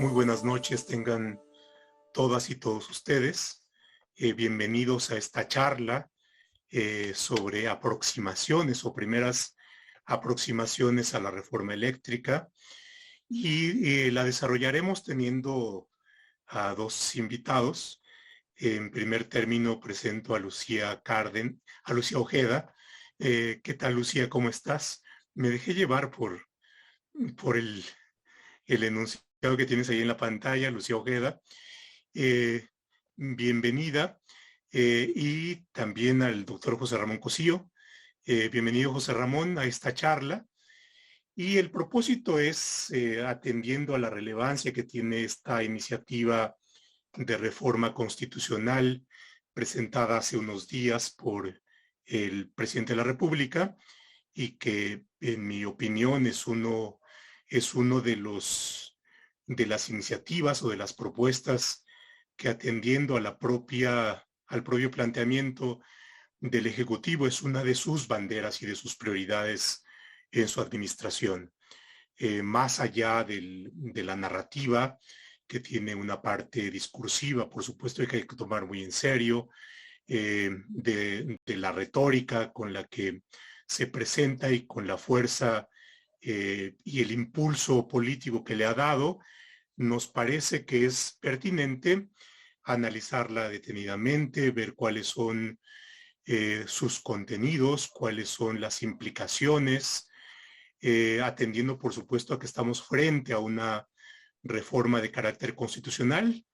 Muy buenas noches tengan todas y todos ustedes. Bienvenidos a esta charla sobre aproximaciones o primeras aproximaciones a la reforma eléctrica y la desarrollaremos teniendo a dos invitados. En primer término presento a Lucía Ojeda. ¿Qué tal, Lucía? ¿Cómo estás? Me dejé llevar por el enunciado que tienes ahí en la pantalla, Lucía Ojeda. Bienvenida. Y también al doctor José Ramón Cosío. Bienvenido, José Ramón, a esta charla. Y el propósito es, atendiendo a la relevancia que tiene esta iniciativa de reforma constitucional presentada hace unos días por el presidente de la República y que, en mi opinión, es uno de las iniciativas o de las propuestas que, atendiendo a al propio planteamiento del Ejecutivo, es una de sus banderas y de sus prioridades en su administración. Más allá de la narrativa, que tiene una parte discursiva, por supuesto, que hay que tomar muy en serio, de la retórica con la que se presenta y con la fuerza y el impulso político que le ha dado, nos parece que es pertinente analizarla detenidamente, ver cuáles son sus contenidos, cuáles son las implicaciones, atendiendo, por supuesto, a que estamos frente a una reforma de carácter constitucional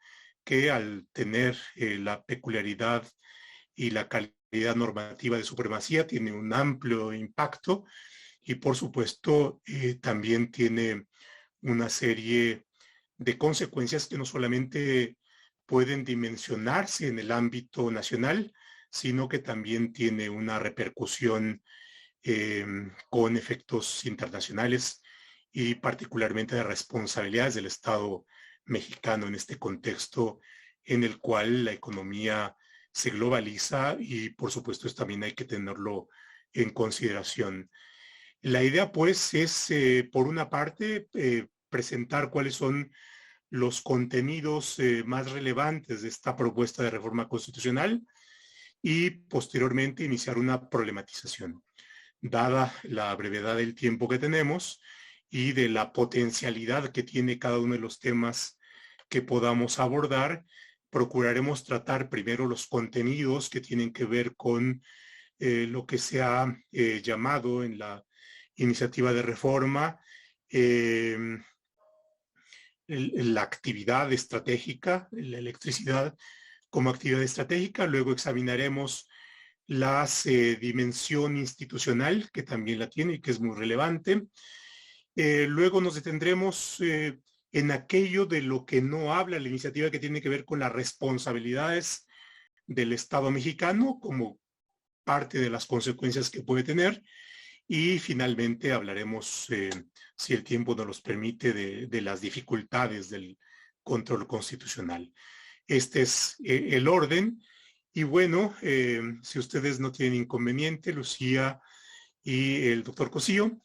que, al tener la peculiaridad y la calidad normativa de supremacía, tiene un amplio impacto y, por supuesto, también tiene una serie de consecuencias que no solamente pueden dimensionarse en el ámbito nacional, sino que también tiene una repercusión con efectos internacionales y particularmente de responsabilidades del Estado mexicano en este contexto en el cual la economía se globaliza y, por supuesto, también hay que tenerlo en consideración. La idea, pues, es, por una parte, presentar cuáles son los contenidos más relevantes de esta propuesta de reforma constitucional y, posteriormente, iniciar una problematización. Dada la brevedad del tiempo que tenemos y de la potencialidad que tiene cada uno de los temas que podamos abordar, procuraremos tratar primero los contenidos que tienen que ver con lo que se ha llamado en la iniciativa de reforma la actividad estratégica, la electricidad como actividad estratégica. Luego examinaremos la dimensión institucional, que también la tiene y que es muy relevante. Luego nos detendremos en aquello de lo que no habla la iniciativa, que tiene que ver con las responsabilidades del Estado mexicano como parte de las consecuencias que puede tener. Y finalmente hablaremos, si el tiempo nos los permite, de las dificultades del control constitucional. Este es el orden. Y bueno, si ustedes no tienen inconveniente, Lucía y el doctor Cosío,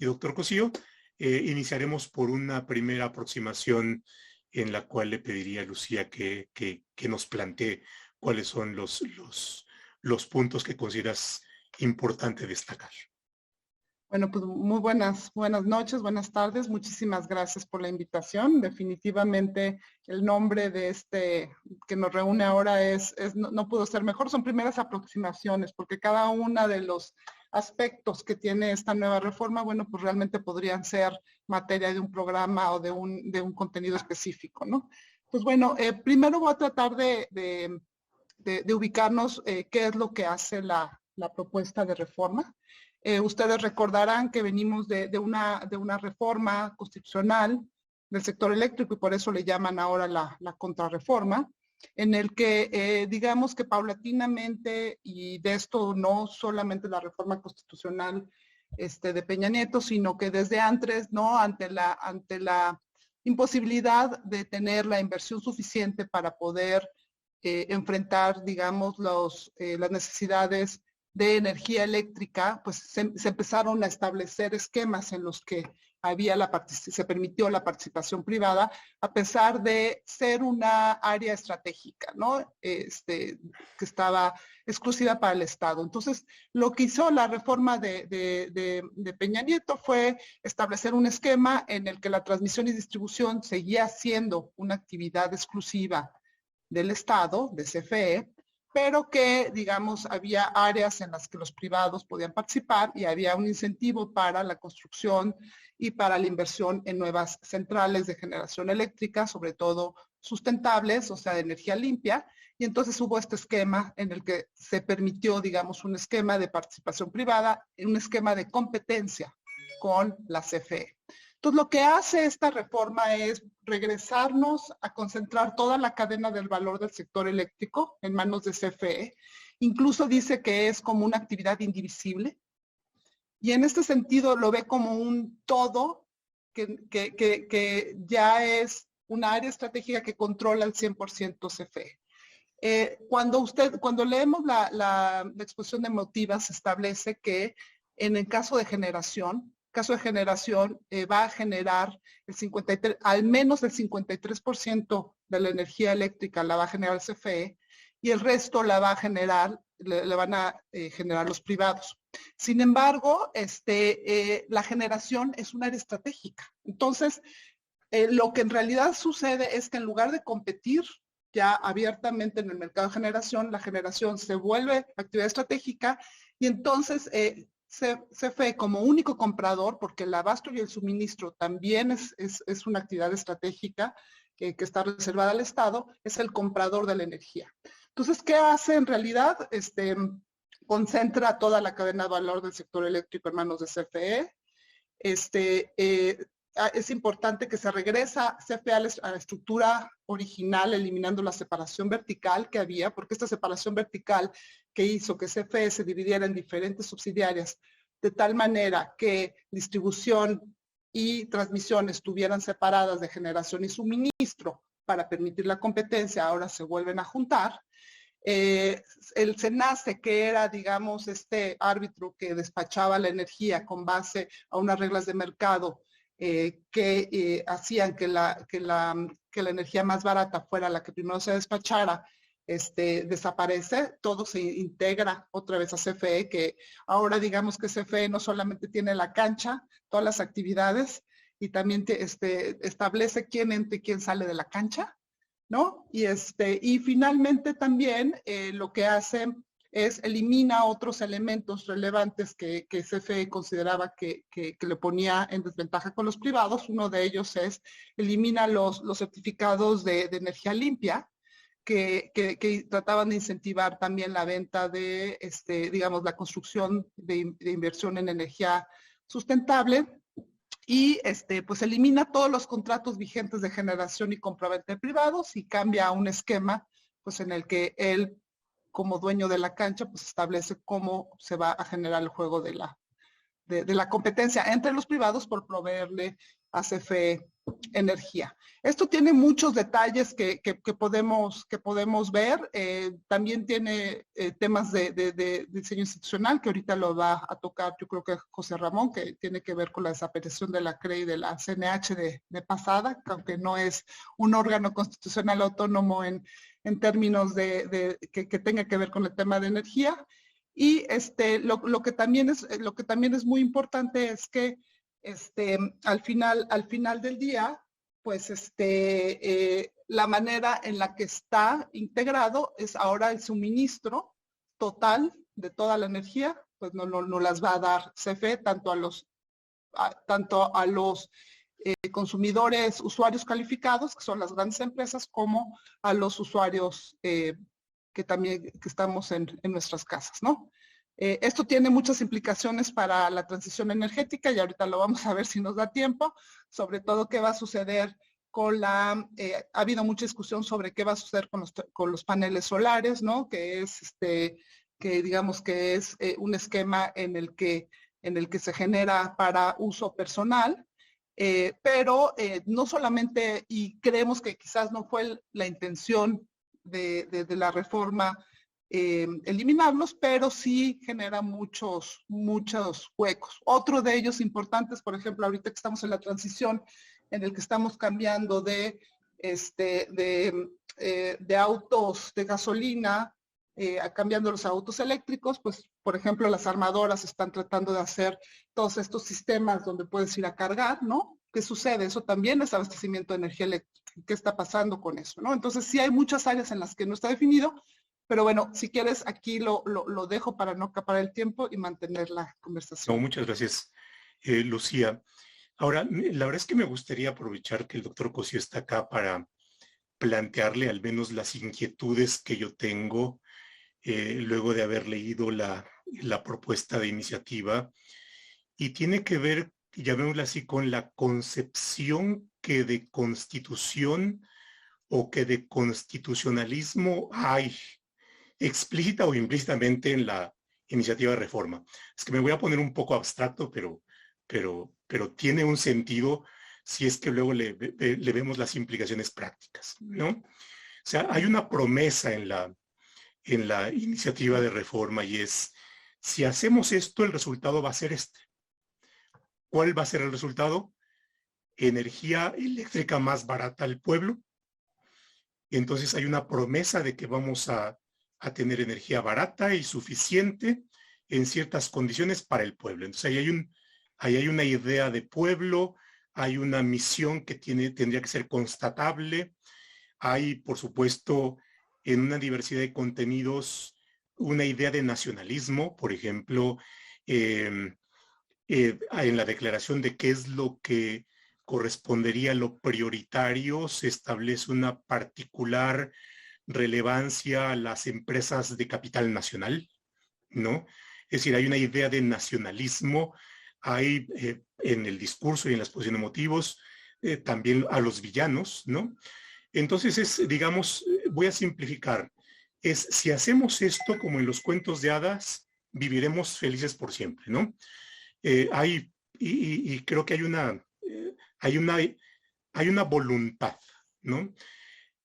iniciaremos por una primera aproximación en la cual le pediría a Lucía que nos plantee cuáles son los puntos que consideras importante destacar. Bueno, pues muy buenas noches, buenas tardes. Muchísimas gracias por la invitación. Definitivamente el nombre de este que nos reúne ahora no pudo ser mejor. Son primeras aproximaciones, porque cada uno de los aspectos que tiene esta nueva reforma, bueno, pues realmente podrían ser materia de un programa o de un contenido específico, ¿no? Pues bueno, primero voy a tratar de ubicarnos qué es lo que hace la propuesta de reforma. Ustedes recordarán que venimos de una reforma constitucional del sector eléctrico y por eso le llaman ahora la contrarreforma, en el que digamos que paulatinamente, y de esto no solamente la reforma constitucional de Peña Nieto, sino que desde antes, ¿no? Ante la imposibilidad de tener la inversión suficiente para poder enfrentar, digamos, las necesidades de energía eléctrica, pues se empezaron a establecer esquemas en los que se permitió la participación privada a pesar de ser una área estratégica, ¿no? Que estaba exclusiva para el Estado. Entonces, lo que hizo la reforma de Peña Nieto fue establecer un esquema en el que la transmisión y distribución seguía siendo una actividad exclusiva del Estado, de CFE, pero que, digamos, había áreas en las que los privados podían participar y había un incentivo para la construcción y para la inversión en nuevas centrales de generación eléctrica, sobre todo sustentables, o sea, de energía limpia. Y entonces hubo este esquema en el que se permitió, digamos, un esquema de participación privada, un esquema de competencia con la CFE. Entonces, lo que hace esta reforma es regresarnos a concentrar toda la cadena del valor del sector eléctrico en manos de CFE. Incluso dice que es como una actividad indivisible. Y en este sentido lo ve como un todo que ya es una área estratégica que controla al 100% CFE. Cuando leemos la exposición de motivos, se establece que en el caso de generación, va a generar al menos el 53% de la energía eléctrica la va a generar el CFE y el resto la va a generar, le van a generar los privados. Sin embargo, la generación es un área estratégica. Entonces, lo que en realidad sucede es que en lugar de competir ya abiertamente en el mercado de generación, la generación se vuelve actividad estratégica y entonces CFE como único comprador, porque el abasto y el suministro también es una actividad estratégica que está reservada al Estado, es el comprador de la energía. Entonces, ¿qué hace en realidad? Concentra toda la cadena de valor del sector eléctrico en manos de CFE. Es importante que se regresa CFE a la estructura original, eliminando la separación vertical que había, porque esta separación vertical que hizo que CFE se dividiera en diferentes subsidiarias, de tal manera que distribución y transmisión estuvieran separadas de generación y suministro para permitir la competencia, ahora se vuelven a juntar. El SENACE, que era, digamos, este árbitro que despachaba la energía con base a unas reglas de mercado que hacían que la energía más barata fuera la que primero se despachara, desaparece, todo se integra otra vez a CFE, que ahora digamos que CFE no solamente tiene la cancha, todas las actividades, y también establece quién entra y quién sale de la cancha, ¿no? Y finalmente también lo que hace es elimina otros elementos relevantes que CFE consideraba que le ponía en desventaja con los privados. Uno de ellos es elimina los certificados de energía limpia, que trataban de incentivar también la venta de, digamos, la construcción de inversión en energía sustentable. Y pues elimina todos los contratos vigentes de generación y compraventa de privados y cambia a un esquema pues en el que él, como dueño de la cancha, pues establece cómo se va a generar el juego de la competencia entre los privados por proveerle a CFE energía. Esto tiene muchos detalles que podemos ver. También tiene temas de diseño institucional, que ahorita lo va a tocar, yo creo que José Ramón, que tiene que ver con la desaparición de la CRE y de la CNH de pasada, aunque no es un órgano constitucional autónomo en términos que tenga que ver con el tema de energía. Y lo que también es muy importante es que al final del día, pues la manera en la que está integrado es ahora el suministro total de toda la energía, pues no las va a dar CFE tanto a los consumidores, usuarios calificados, que son las grandes empresas, como a los usuarios que estamos en nuestras casas, ¿no? Esto tiene muchas implicaciones para la transición energética y ahorita lo vamos a ver si nos da tiempo, sobre todo qué va a suceder ha habido mucha discusión sobre qué va a suceder con los paneles solares, ¿no? Que digamos que es un esquema en el que se genera para uso personal, pero no solamente, y creemos que quizás no fue la intención de la reforma eliminarlos, pero sí genera muchos huecos. Otro de ellos importantes, por ejemplo, ahorita que estamos en la transición, en el que estamos cambiando de autos de gasolina, cambiando los autos eléctricos, pues, por ejemplo, las armadoras están tratando de hacer todos estos sistemas donde puedes ir a cargar, ¿no? ¿Qué sucede? Eso también es abastecimiento de energía eléctrica. ¿Qué está pasando con eso, no? Entonces, sí hay muchas áreas en las que no está definido, pero bueno, si quieres, aquí lo dejo para no acaparar el tiempo y mantener la conversación. No, muchas gracias, Lucía. Ahora, la verdad es que me gustaría aprovechar que el doctor Cosío está acá para plantearle al menos las inquietudes que yo tengo luego de haber leído la propuesta de iniciativa, y tiene que ver, llamémosla así, con la concepción que de constitución o que de constitucionalismo hay explícita o implícitamente en la iniciativa de reforma. Es que me voy a poner un poco abstracto, pero tiene un sentido si es que luego le vemos las implicaciones prácticas, ¿no? O sea, hay una promesa en la iniciativa de reforma, y es, si hacemos esto, el resultado va a ser este. ¿Cuál va a ser el resultado? Energía eléctrica más barata al pueblo. Entonces hay una promesa de que vamos a tener energía barata y suficiente en ciertas condiciones para el pueblo. Entonces ahí hay una idea de pueblo, hay una misión que tendría que ser constatable, hay, por supuesto, en una diversidad de contenidos, una idea de nacionalismo, por ejemplo, en la declaración de qué es lo que correspondería a lo prioritario, se establece una particular relevancia a las empresas de capital nacional, ¿no? Es decir, hay una idea de nacionalismo, hay en el discurso y en la exposición de motivos también a los villanos, ¿no? Entonces es, digamos, voy a simplificar, es si hacemos esto como en los cuentos de hadas, viviremos felices por siempre, ¿no? Y creo que hay una voluntad, ¿no?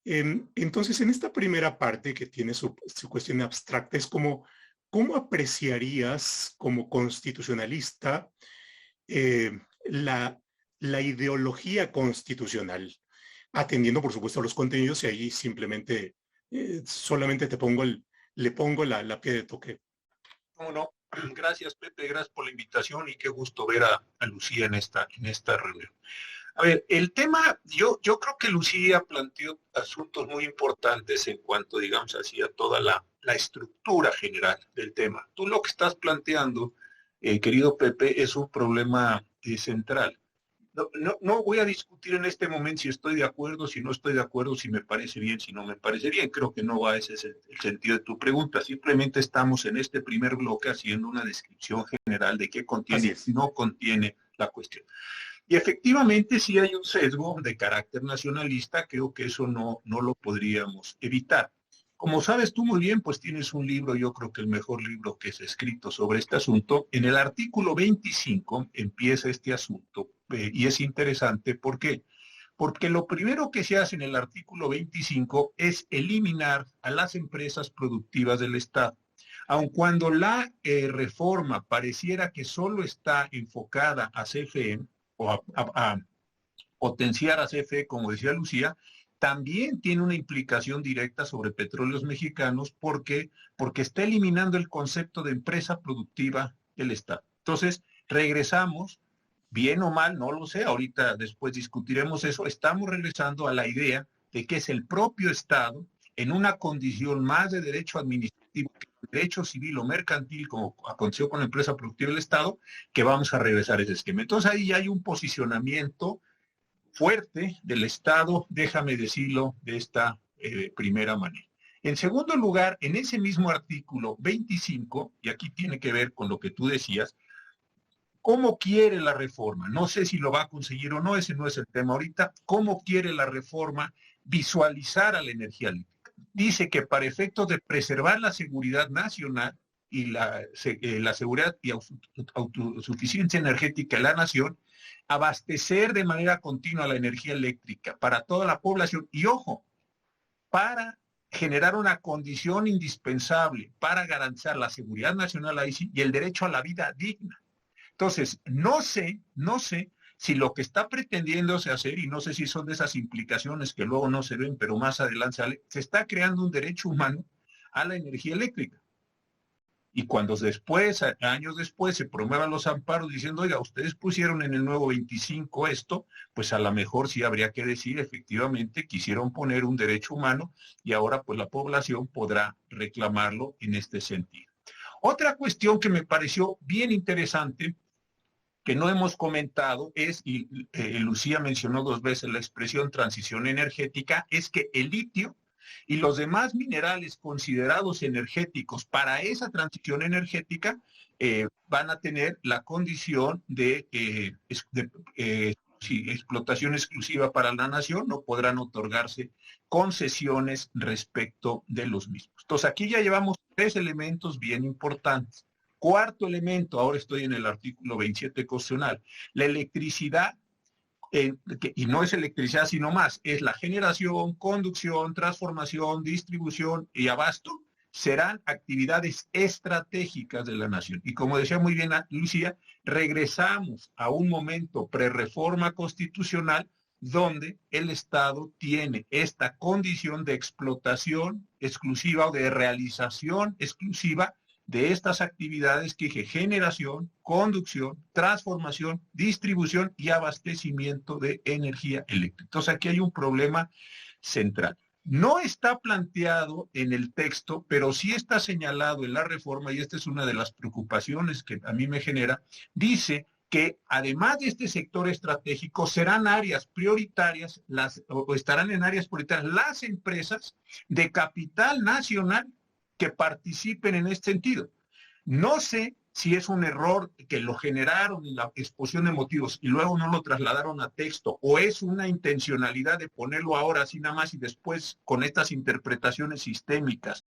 Entonces, en esta primera parte que tiene su cuestión abstracta, es como, ¿cómo apreciarías como constitucionalista la ideología constitucional? Atendiendo, por supuesto, a los contenidos, y ahí simplemente, solamente le pongo la pie de toque. ¿Cómo no? Gracias, Pepe, gracias por la invitación y qué gusto ver a Lucía en esta reunión. A ver, el tema, yo creo que Lucía planteó asuntos muy importantes en cuanto, digamos así, a toda la estructura general del tema. Tú lo que estás planteando, querido Pepe, es un problema central. No voy a discutir en este momento si estoy de acuerdo, si no estoy de acuerdo, si me parece bien, si no me parece bien. Creo que no va ese es el sentido de tu pregunta. Simplemente estamos en este primer bloque haciendo una descripción general de qué contiene y no contiene la cuestión. Y efectivamente sí hay un sesgo de carácter nacionalista, creo que eso no lo podríamos evitar. Como sabes tú muy bien, pues tienes un libro, yo creo que el mejor libro que es escrito sobre este asunto. En el artículo 25 empieza este asunto y es interesante. ¿Por qué? Porque lo primero que se hace en el artículo 25 es eliminar a las empresas productivas del Estado. Aun cuando la reforma pareciera que solo está enfocada a CFE o a potenciar a CFE, como decía Lucía, también tiene una implicación directa sobre Petróleos Mexicanos porque está eliminando el concepto de empresa productiva del Estado. Entonces, regresamos, bien o mal, no lo sé, ahorita después discutiremos eso, estamos regresando a la idea de que es el propio Estado, en una condición más de derecho administrativo que derecho civil o mercantil, como aconteció con la empresa productiva del Estado, que vamos a regresar a ese esquema. Entonces ahí hay un posicionamiento fuerte del Estado, déjame decirlo de esta primera manera. En segundo lugar, en ese mismo artículo 25, y aquí tiene que ver con lo que tú decías, ¿cómo quiere la reforma? No sé si lo va a conseguir o no, ese no es el tema ahorita. ¿Cómo quiere la reforma visualizar a la energía eléctrica? Dice que para efectos de preservar la seguridad nacional y la seguridad y autosuficiencia energética de la nación, abastecer de manera continua la energía eléctrica para toda la población y, ojo, para generar una condición indispensable para garantizar la seguridad nacional ahí sí, y el derecho a la vida digna. Entonces, no sé si lo que está pretendiéndose hacer, y no sé si son de esas implicaciones que luego no se ven, pero más adelante sale, se está creando un derecho humano a la energía eléctrica. Y cuando después, años después, se promuevan los amparos diciendo, oiga, ustedes pusieron en el nuevo 25 esto, pues a lo mejor sí habría que decir, efectivamente, quisieron poner un derecho humano y ahora pues la población podrá reclamarlo en este sentido. Otra cuestión que me pareció bien interesante, que no hemos comentado, es, y Lucía mencionó 2 veces la expresión transición energética, es que el litio y los demás minerales considerados energéticos para esa transición energética van a tener la condición de explotación exclusiva para la nación, no podrán otorgarse concesiones respecto de los mismos. Entonces aquí ya llevamos 3 elementos bien importantes. Cuarto elemento, ahora estoy en el artículo 27 constitucional, la electricidad, y no es electricidad sino más, es la generación, conducción, transformación, distribución y abasto, serán actividades estratégicas de la nación. Y como decía muy bien Lucía, regresamos a un momento prerreforma constitucional donde el Estado tiene esta condición de explotación exclusiva o de realización exclusiva de estas actividades que generación, conducción, transformación, distribución y abastecimiento de energía eléctrica. Entonces aquí hay un problema central. No está planteado en el texto, pero sí está señalado en la reforma, y esta es una de las preocupaciones que a mí me genera, dice que además de este sector estratégico serán áreas prioritarias, o estarán en áreas prioritarias las empresas de capital nacional que participen en este sentido. No sé si es un error que lo generaron en la exposición de motivos y luego no lo trasladaron a texto, o es una intencionalidad de ponerlo ahora así nada más y después con estas interpretaciones sistémicas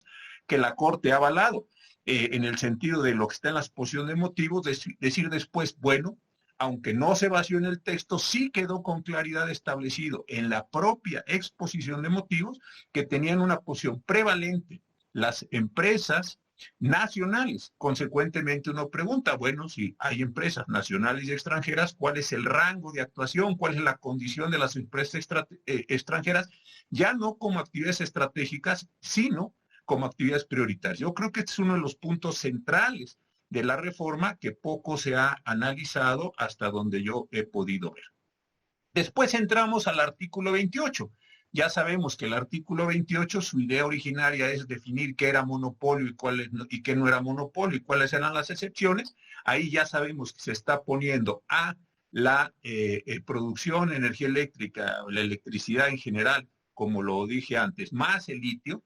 que la Corte ha avalado, en el sentido de lo que está en la exposición de motivos, decir después, bueno, aunque no se vació en el texto, sí quedó con claridad establecido en la propia exposición de motivos que tenían una posición prevalente las empresas nacionales. Consecuentemente uno pregunta, bueno, si hay empresas nacionales y extranjeras, ¿cuál es el rango de actuación? ¿Cuál es la condición de las empresas extranjeras? Ya no como actividades estratégicas, sino como actividades prioritarias. Yo creo que este es uno de los puntos centrales de la reforma que poco se ha analizado hasta donde yo he podido ver. Después entramos al artículo 28. Ya sabemos que el artículo 28, su idea originaria es definir qué era monopolio y qué no era monopolio y cuáles eran las excepciones. Ahí ya sabemos que se está poniendo a la producción de energía eléctrica, la electricidad en general, como lo dije antes, más el litio.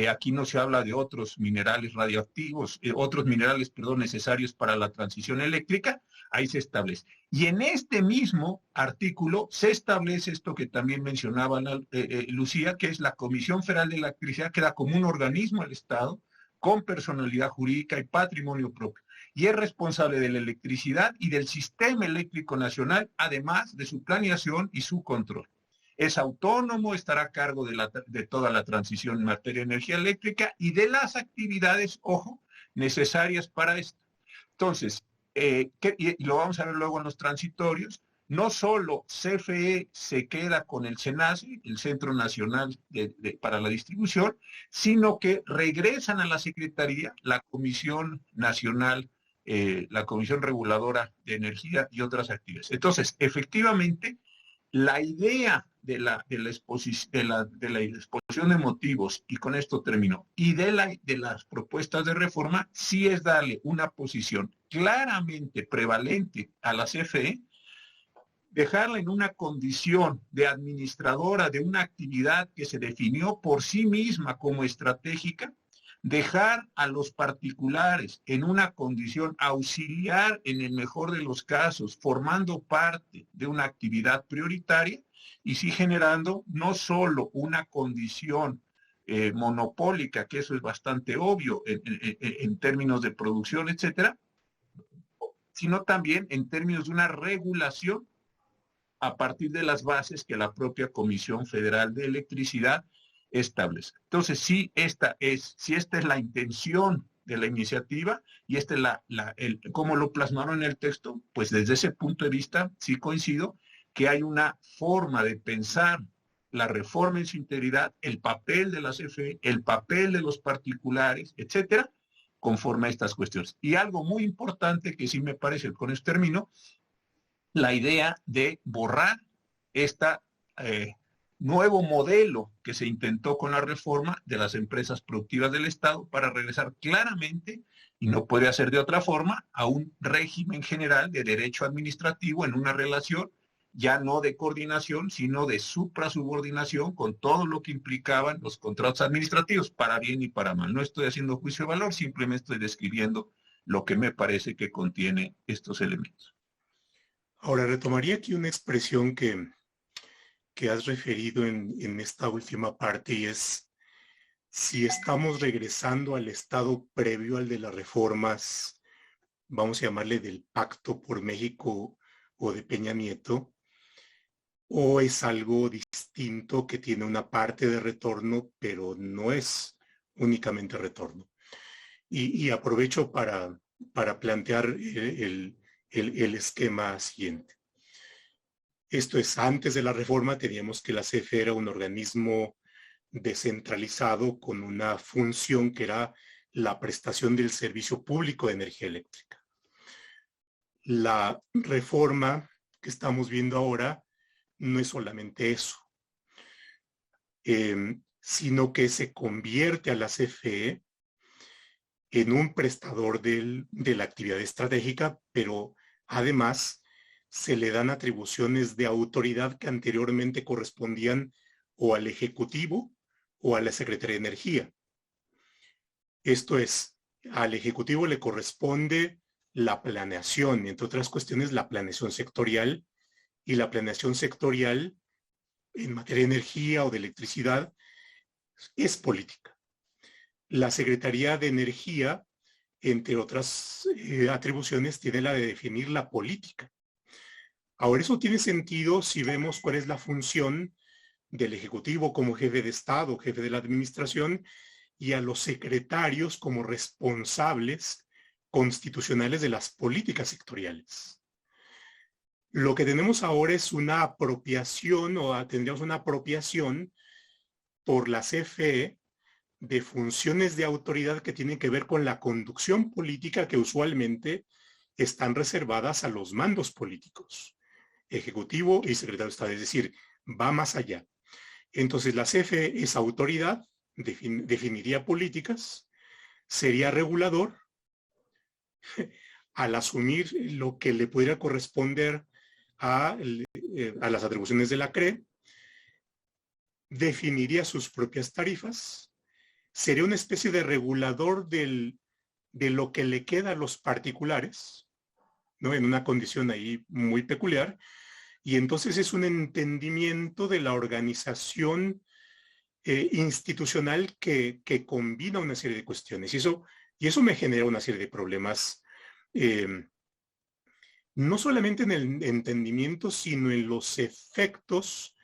Aquí no se habla de otros minerales radioactivos, necesarios para la transición eléctrica, ahí se establece. Y en este mismo artículo se establece esto que también mencionaba Lucía, que es la Comisión Federal de Electricidad, que da como un organismo al Estado, con personalidad jurídica y patrimonio propio. Y es responsable de la electricidad y del sistema eléctrico nacional, además de su planeación y su control. Es autónomo, estará a cargo de toda la transición en materia de energía eléctrica y de las actividades, ojo, necesarias para esto. Entonces, y lo vamos a ver luego en los transitorios, no solo CFE se queda con el CENACE, el Centro Nacional para la Distribución, sino que regresan a la Secretaría la Comisión Nacional, la Comisión Reguladora de Energía y otras actividades. Entonces, efectivamente, la idea de la exposición de motivos, y con esto termino, y de las propuestas de reforma, sí es darle una posición claramente prevalente a la CFE, dejarla en una condición de administradora de una actividad que se definió por sí misma como estratégica, dejar a los particulares en una condición auxiliar en el mejor de los casos, formando parte de una actividad prioritaria y sí generando no solo una condición monopólica, que eso es bastante obvio en términos de producción, etcétera, sino también en términos de una regulación a partir de las bases que la propia Comisión Federal de Electricidad establece. Entonces, si esta es la intención de la iniciativa y esta es cómo lo plasmaron en el texto, pues desde ese punto de vista sí coincido que hay una forma de pensar la reforma en su integridad, el papel de la CFE, el papel de los particulares, etcétera, conforme a estas cuestiones. Y algo muy importante que sí me parece, con este término, la idea de borrar esta nuevo modelo que se intentó con la reforma de las empresas productivas del Estado para regresar claramente, y no puede hacer de otra forma, a un régimen general de derecho administrativo en una relación ya no de coordinación, sino de suprasubordinación con todo lo que implicaban los contratos administrativos, para bien y para mal. No estoy haciendo juicio de valor, simplemente estoy describiendo lo que me parece que contiene estos elementos. Ahora, retomaría aquí una expresión que has referido en esta última parte, y es si estamos regresando al estado previo al de las reformas, vamos a llamarle del Pacto por México o de Peña Nieto, o es algo distinto que tiene una parte de retorno, pero no es únicamente retorno. Y aprovecho para plantear el esquema siguiente. Esto es, antes de la reforma teníamos que la CFE era un organismo descentralizado con una función que era la prestación del servicio público de energía eléctrica. La reforma que estamos viendo ahora no es solamente eso, sino que se convierte a la CFE en un prestador de la actividad estratégica, pero además se le dan atribuciones de autoridad que anteriormente correspondían o al Ejecutivo o a la Secretaría de Energía. Esto es, al Ejecutivo le corresponde la planeación, entre otras cuestiones, la planeación sectorial, y la planeación sectorial en materia de energía o de electricidad es política. La Secretaría de Energía, entre otras atribuciones, tiene la de definir la política. Ahora, eso tiene sentido si vemos cuál es la función del Ejecutivo como jefe de Estado, jefe de la Administración, y a los secretarios como responsables constitucionales de las políticas sectoriales. Lo que tenemos ahora es una apropiación, o tendríamos una apropiación por la CFE de funciones de autoridad que tienen que ver con la conducción política, que usualmente están reservadas a los mandos políticos, Ejecutivo y Secretario de Estado, es decir, va más allá. Entonces la CFE es autoridad, definiría políticas, sería regulador al asumir lo que le pudiera corresponder a las atribuciones de la CRE, definiría sus propias tarifas, sería una especie de regulador de lo que le queda a los particulares, ¿no? En una condición ahí muy peculiar, y entonces es un entendimiento de la organización institucional que combina una serie de cuestiones, y eso me genera una serie de problemas, no solamente en el entendimiento, sino en los efectos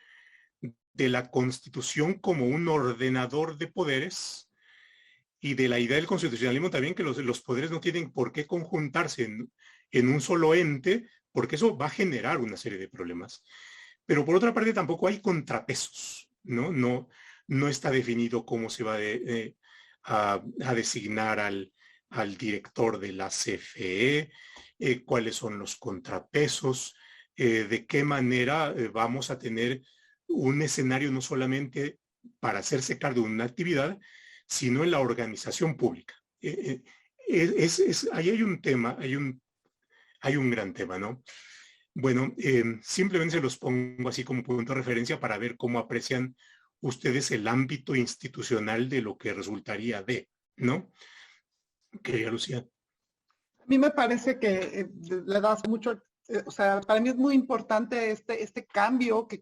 de la Constitución como un ordenador de poderes, y de la idea del constitucionalismo también, que los poderes no tienen por qué conjuntarse en un solo ente, porque eso va a generar una serie de problemas. Pero por otra parte tampoco hay contrapesos, ¿no? No está definido cómo se va a designar al director de la CFE, cuáles son los contrapesos, de qué manera vamos a tener un escenario no solamente para hacerse cargo de una actividad, sino en la organización pública. Ahí hay un tema, hay un gran tema, ¿no? Bueno, simplemente se los pongo así como punto de referencia para ver cómo aprecian ustedes el ámbito institucional de lo que resultaría de, ¿no? Querida Lucía. A mí me parece que le das mucho, o sea, para mí es muy importante este cambio que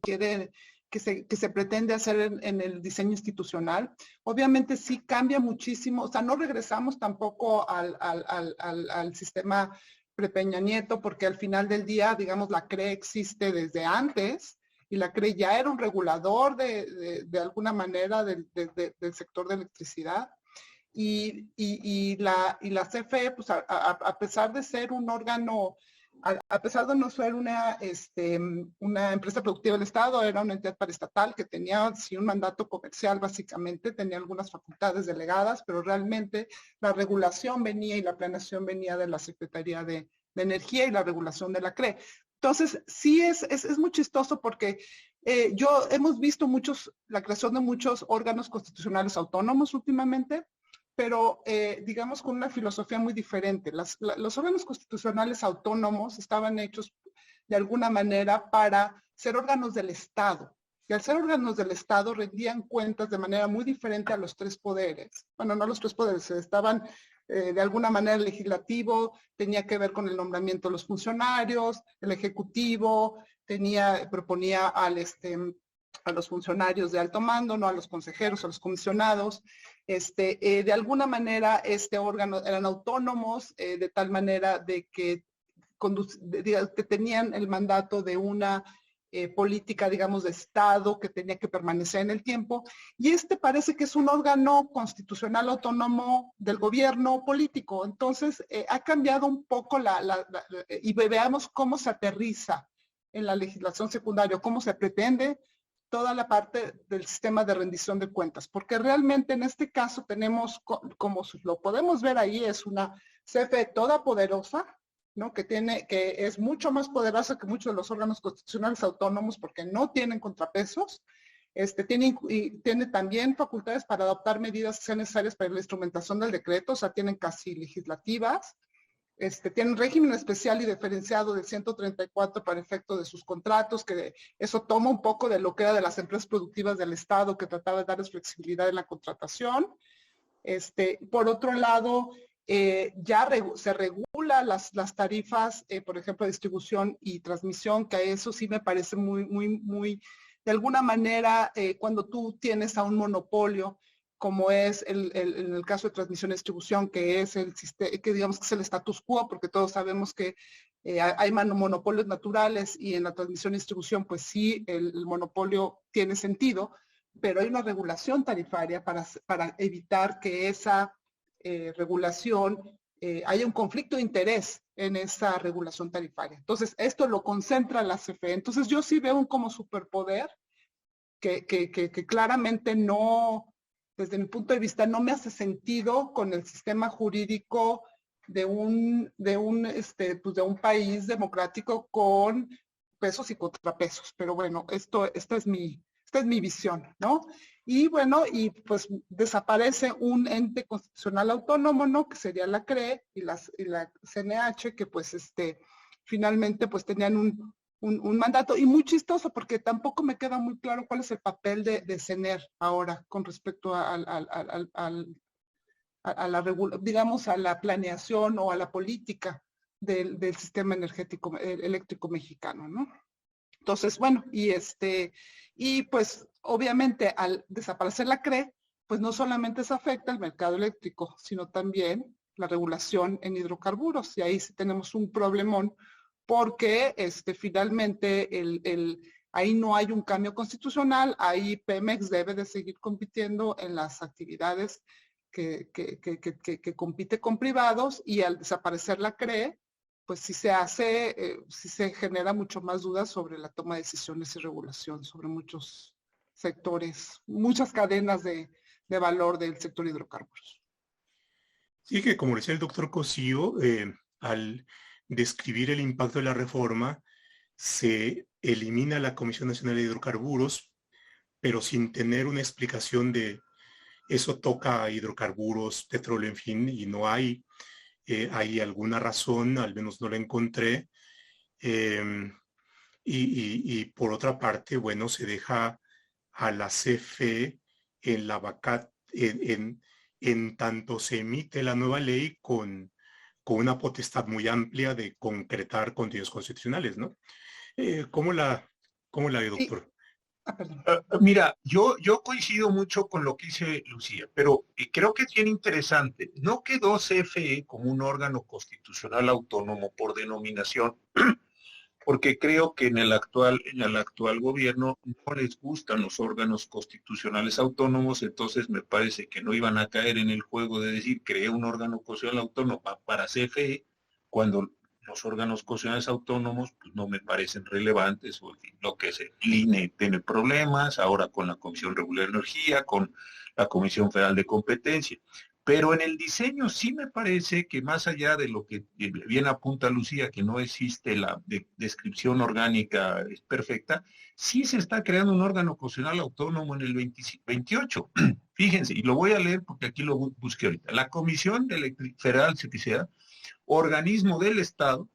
se pretende hacer en el diseño institucional. Obviamente sí cambia muchísimo, o sea, no regresamos tampoco al sistema pre-Peña Nieto, porque al final del día, digamos, la CRE existe desde antes, y la CRE ya era un regulador de alguna manera del sector de electricidad. Y la CFE, pues a pesar de ser un órgano, a pesar de no ser una empresa productiva del Estado, era una entidad paraestatal que tenía sí un mandato comercial básicamente, tenía algunas facultades delegadas, pero realmente la regulación venía y la planeación venía de la Secretaría de Energía y la regulación de la CRE. Entonces, sí es muy chistoso porque hemos visto la creación de muchos órganos constitucionales autónomos últimamente, pero digamos con una filosofía muy diferente. Los órganos constitucionales autónomos estaban hechos de alguna manera para ser órganos del Estado. Y al ser órganos del Estado rendían cuentas de manera muy diferente a los tres poderes. Bueno, no los tres poderes, estaban de alguna manera el legislativo, tenía que ver con el nombramiento de los funcionarios, el ejecutivo proponía a los funcionarios de alto mando, no a los consejeros, a los comisionados. De alguna manera, este órgano eran autónomos, de tal manera de que tenían el mandato de una política, digamos, de Estado que tenía que permanecer en el tiempo. Y parece que es un órgano constitucional autónomo del gobierno político. Entonces, ha cambiado un poco y veamos cómo se aterriza en la legislación secundaria, cómo se pretende toda la parte del sistema de rendición de cuentas, porque realmente en este caso tenemos, como lo podemos ver ahí, es una CFE todopoderosa, ¿no? que es mucho más poderosa que muchos de los órganos constitucionales autónomos porque no tienen contrapesos, tiene también facultades para adoptar medidas que sean necesarias para la instrumentación del decreto, o sea, tienen casi legislativas. Tienen régimen especial y diferenciado del 134 para efecto de sus contratos, que eso toma un poco de lo que era de las empresas productivas del Estado, que trataba de darles flexibilidad en la contratación. Por otro lado, se regula las tarifas, por ejemplo, de distribución y transmisión, que eso sí me parece muy, de alguna manera, cuando tú tienes a un monopolio, como es en el caso de transmisión y distribución, que es que digamos que es el status quo, porque todos sabemos que hay monopolios naturales y en la transmisión y distribución, pues sí, el monopolio tiene sentido, pero hay una regulación tarifaria para evitar que esa regulación haya un conflicto de interés en esa regulación tarifaria. Entonces, esto lo concentra la CFE. Entonces, yo sí veo como superpoder que claramente no, desde mi punto de vista, no me hace sentido con el sistema jurídico de un país democrático con pesos y contrapesos. Pero bueno, esta es mi visión, ¿no? Y bueno, y pues desaparece un ente constitucional autónomo, ¿no? Que sería la CRE y la CNH, que pues finalmente pues tenían un mandato, y muy chistoso porque tampoco me queda muy claro cuál es el papel de CENER ahora con respecto a la planeación o a la política del sistema energético eléctrico mexicano, ¿no? Entonces, bueno, y pues obviamente al desaparecer la CRE, pues no solamente se afecta al mercado eléctrico, sino también la regulación en hidrocarburos, y ahí sí tenemos un problemón porque finalmente ahí no hay un cambio constitucional, ahí Pemex debe de seguir compitiendo en las actividades que compite con privados, y al desaparecer la CRE, pues sí se genera mucho más dudas sobre la toma de decisiones y regulación sobre muchos sectores, muchas cadenas de valor del sector hidrocarburos. Sí, que como decía el doctor Cosío, al describir el impacto de la reforma, se elimina la Comisión Nacional de Hidrocarburos, pero sin tener una explicación de eso toca a hidrocarburos, petróleo, en fin, y no hay alguna razón, al menos no la encontré. Y por otra parte, bueno, se deja a la CFE en la vacante, en tanto se emite la nueva ley con una potestad muy amplia de concretar contenidos constitucionales, ¿no? ¿Cómo la ve, doctor? Mira, yo coincido mucho con lo que dice Lucía, pero creo que es bien interesante. No quedó CFE como un órgano constitucional autónomo por denominación, porque creo que en el actual gobierno no les gustan los órganos constitucionales autónomos, entonces me parece que no iban a caer en el juego de decir creé un órgano constitucional autónomo para CFE, cuando los órganos constitucionales autónomos pues, no me parecen relevantes, o lo que es el INE tiene problemas, ahora con la Comisión Regular de Energía, con la Comisión Federal de Competencia. Pero en el diseño sí me parece que más allá de lo que bien apunta Lucía, que no existe la descripción orgánica perfecta, sí se está creando un órgano constitucional autónomo en el 28. Fíjense, y lo voy a leer porque aquí lo busqué ahorita. La Comisión Federal de Electricidad, organismo del Estado,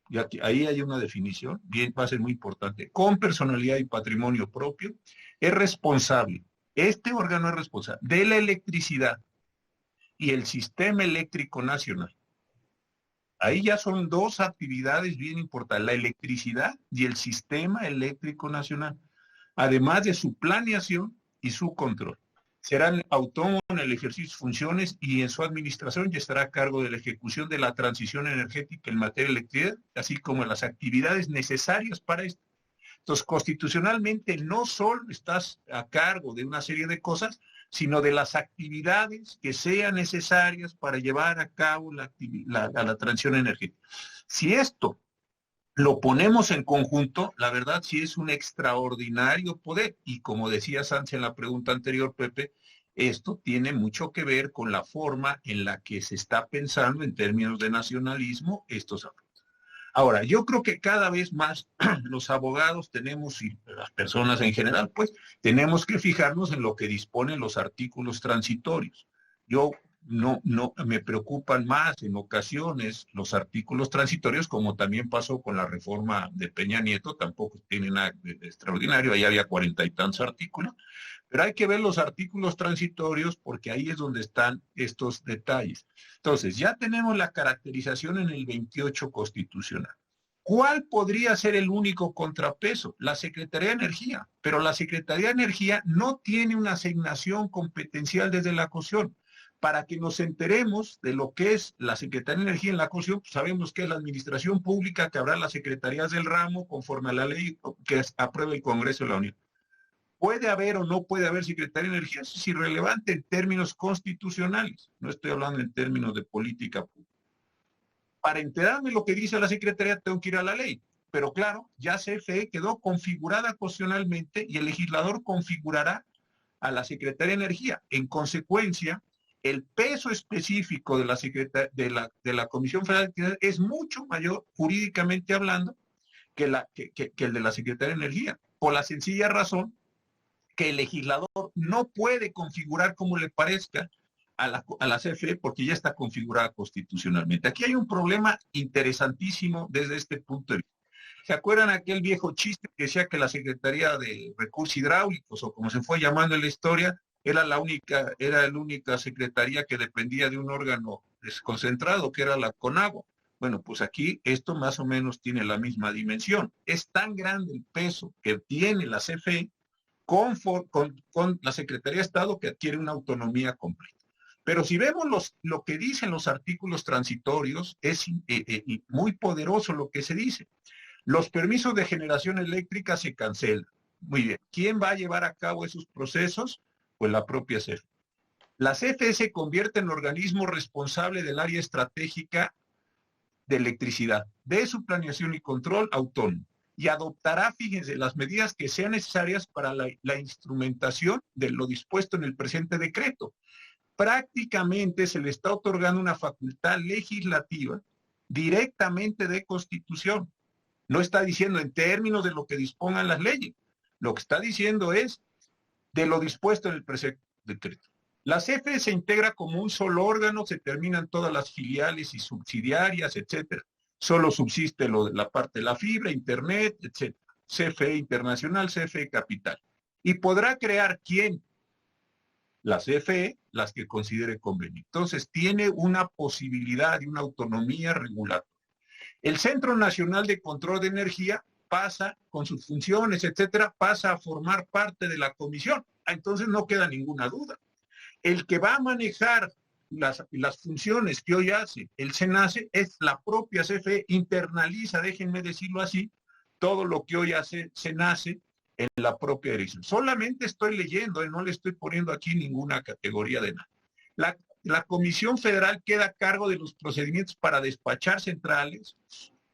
ya que ahí hay una definición, bien, va a ser muy importante, con personalidad y patrimonio propio, es responsable, este órgano es responsable de la electricidad y el sistema eléctrico nacional. Ahí ya son dos actividades bien importantes, la electricidad y el sistema eléctrico nacional, además de su planeación y su control. Serán autónomos en el ejercicio de sus funciones y en su administración y estará a cargo de la ejecución de la transición energética en materia de electricidad, así como de las actividades necesarias para esto. Entonces, constitucionalmente no solo estás a cargo de una serie de cosas, sino de las actividades que sean necesarias para llevar a cabo la transición energética. Si esto lo ponemos en conjunto, la verdad sí es un extraordinario poder. Y como decía Sánchez en la pregunta anterior, Pepe, esto tiene mucho que ver con la forma en la que se está pensando en términos de nacionalismo estos asuntos. Ahora, yo creo que cada vez más los abogados tenemos, y las personas en general, pues, tenemos que fijarnos en lo que disponen los artículos transitorios. Yo no me preocupan más en ocasiones los artículos transitorios, como también pasó con la reforma de Peña Nieto, tampoco tiene nada de extraordinario, ahí había 40 y tantos artículos, pero hay que ver los artículos transitorios porque ahí es donde están estos detalles. Entonces, ya tenemos la caracterización en el 28 constitucional. ¿Cuál podría ser el único contrapeso? La Secretaría de Energía, pero la Secretaría de Energía no tiene una asignación competencial desde la Constitución. Para que nos enteremos de lo que es la Secretaría de Energía en la Constitución, pues sabemos que es la administración pública, que habrá las secretarías del ramo conforme a la ley que apruebe el Congreso de la Unión. ¿Puede haber o no puede haber Secretaría de Energía? Eso es irrelevante en términos constitucionales. No estoy hablando en términos de política pública. Para enterarme de lo que dice la Secretaría, tengo que ir a la ley. Pero claro, ya CFE quedó configurada constitucionalmente y el legislador configurará a la Secretaría de Energía. En consecuencia, el peso específico de la Comisión Federal de Electricidad es mucho mayor, jurídicamente hablando, que el de la Secretaría de Energía. Por la sencilla razón que el legislador no puede configurar como le parezca a la CFE porque ya está configurada constitucionalmente. Aquí hay un problema interesantísimo desde este punto de vista. ¿Se acuerdan aquel viejo chiste que decía que la Secretaría de Recursos Hidráulicos, o como se fue llamando en la historia, era la única secretaría que dependía de un órgano desconcentrado, que era la CONAGUA? Bueno, pues aquí esto más o menos tiene la misma dimensión. Es tan grande el peso que tiene la CFE con la Secretaría de Estado, que adquiere una autonomía completa. Pero si vemos lo que dicen los artículos transitorios, es muy poderoso lo que se dice. Los permisos de generación eléctrica se cancelan. Muy bien. ¿Quién va a llevar a cabo esos procesos? Pues la propia CFE. La CFE se convierte en organismo responsable del área estratégica de electricidad, de su planeación y control autónomo, y adoptará, fíjense, las medidas que sean necesarias para la instrumentación de lo dispuesto en el presente decreto. Prácticamente se le está otorgando una facultad legislativa directamente de Constitución. No está diciendo en términos de lo que dispongan las leyes. Lo que está diciendo es de lo dispuesto en el presente decreto. La CFE se integra como un solo órgano, se terminan todas las filiales y subsidiarias, etcétera. Solo subsiste la parte de la fibra, internet, etcétera. CFE Internacional, CFE Capital. Y podrá crear ¿quién? La CFE, las que considere conveniente. Entonces, tiene una posibilidad y una autonomía regulatoria. El Centro Nacional de Control de Energía pasa, con sus funciones, etcétera, pasa a formar parte de la comisión. Entonces, no queda ninguna duda. El que va a manejar las funciones que hoy hace el SENACE es la propia CFE, internaliza, déjenme decirlo así, todo lo que hoy hace se nace en la propia dirección. Solamente estoy leyendo, no le estoy poniendo aquí ninguna categoría de nada. La Comisión Federal queda a cargo de los procedimientos para despachar centrales,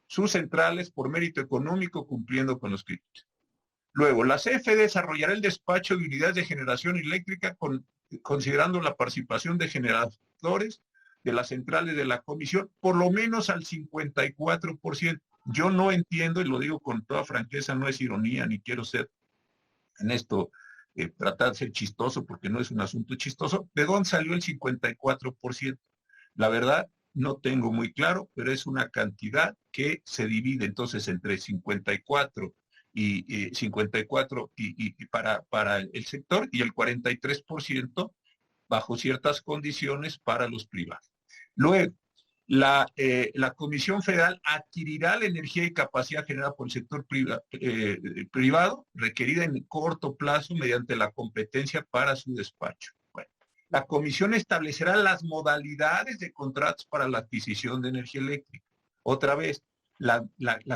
sus centrales por mérito económico cumpliendo con los criterios. Luego, la CFE desarrollará el despacho de unidades de generación eléctrica considerando la participación de generadores de las centrales de la comisión, por lo menos al 54%. Yo no entiendo, y lo digo con toda franqueza, no es ironía, ni quiero ser en esto, tratar de ser chistoso, porque no es un asunto chistoso. ¿De dónde salió el 54%? La verdad, no tengo muy claro, pero es una cantidad que se divide entonces entre 54 y para el sector y el 43% bajo ciertas condiciones para los privados. Luego, la Comisión Federal adquirirá la energía y capacidad generada por el sector privado requerida en corto plazo mediante la competencia para su despacho. Bueno, la Comisión establecerá las modalidades de contratos para la adquisición de energía eléctrica. Otra vez, la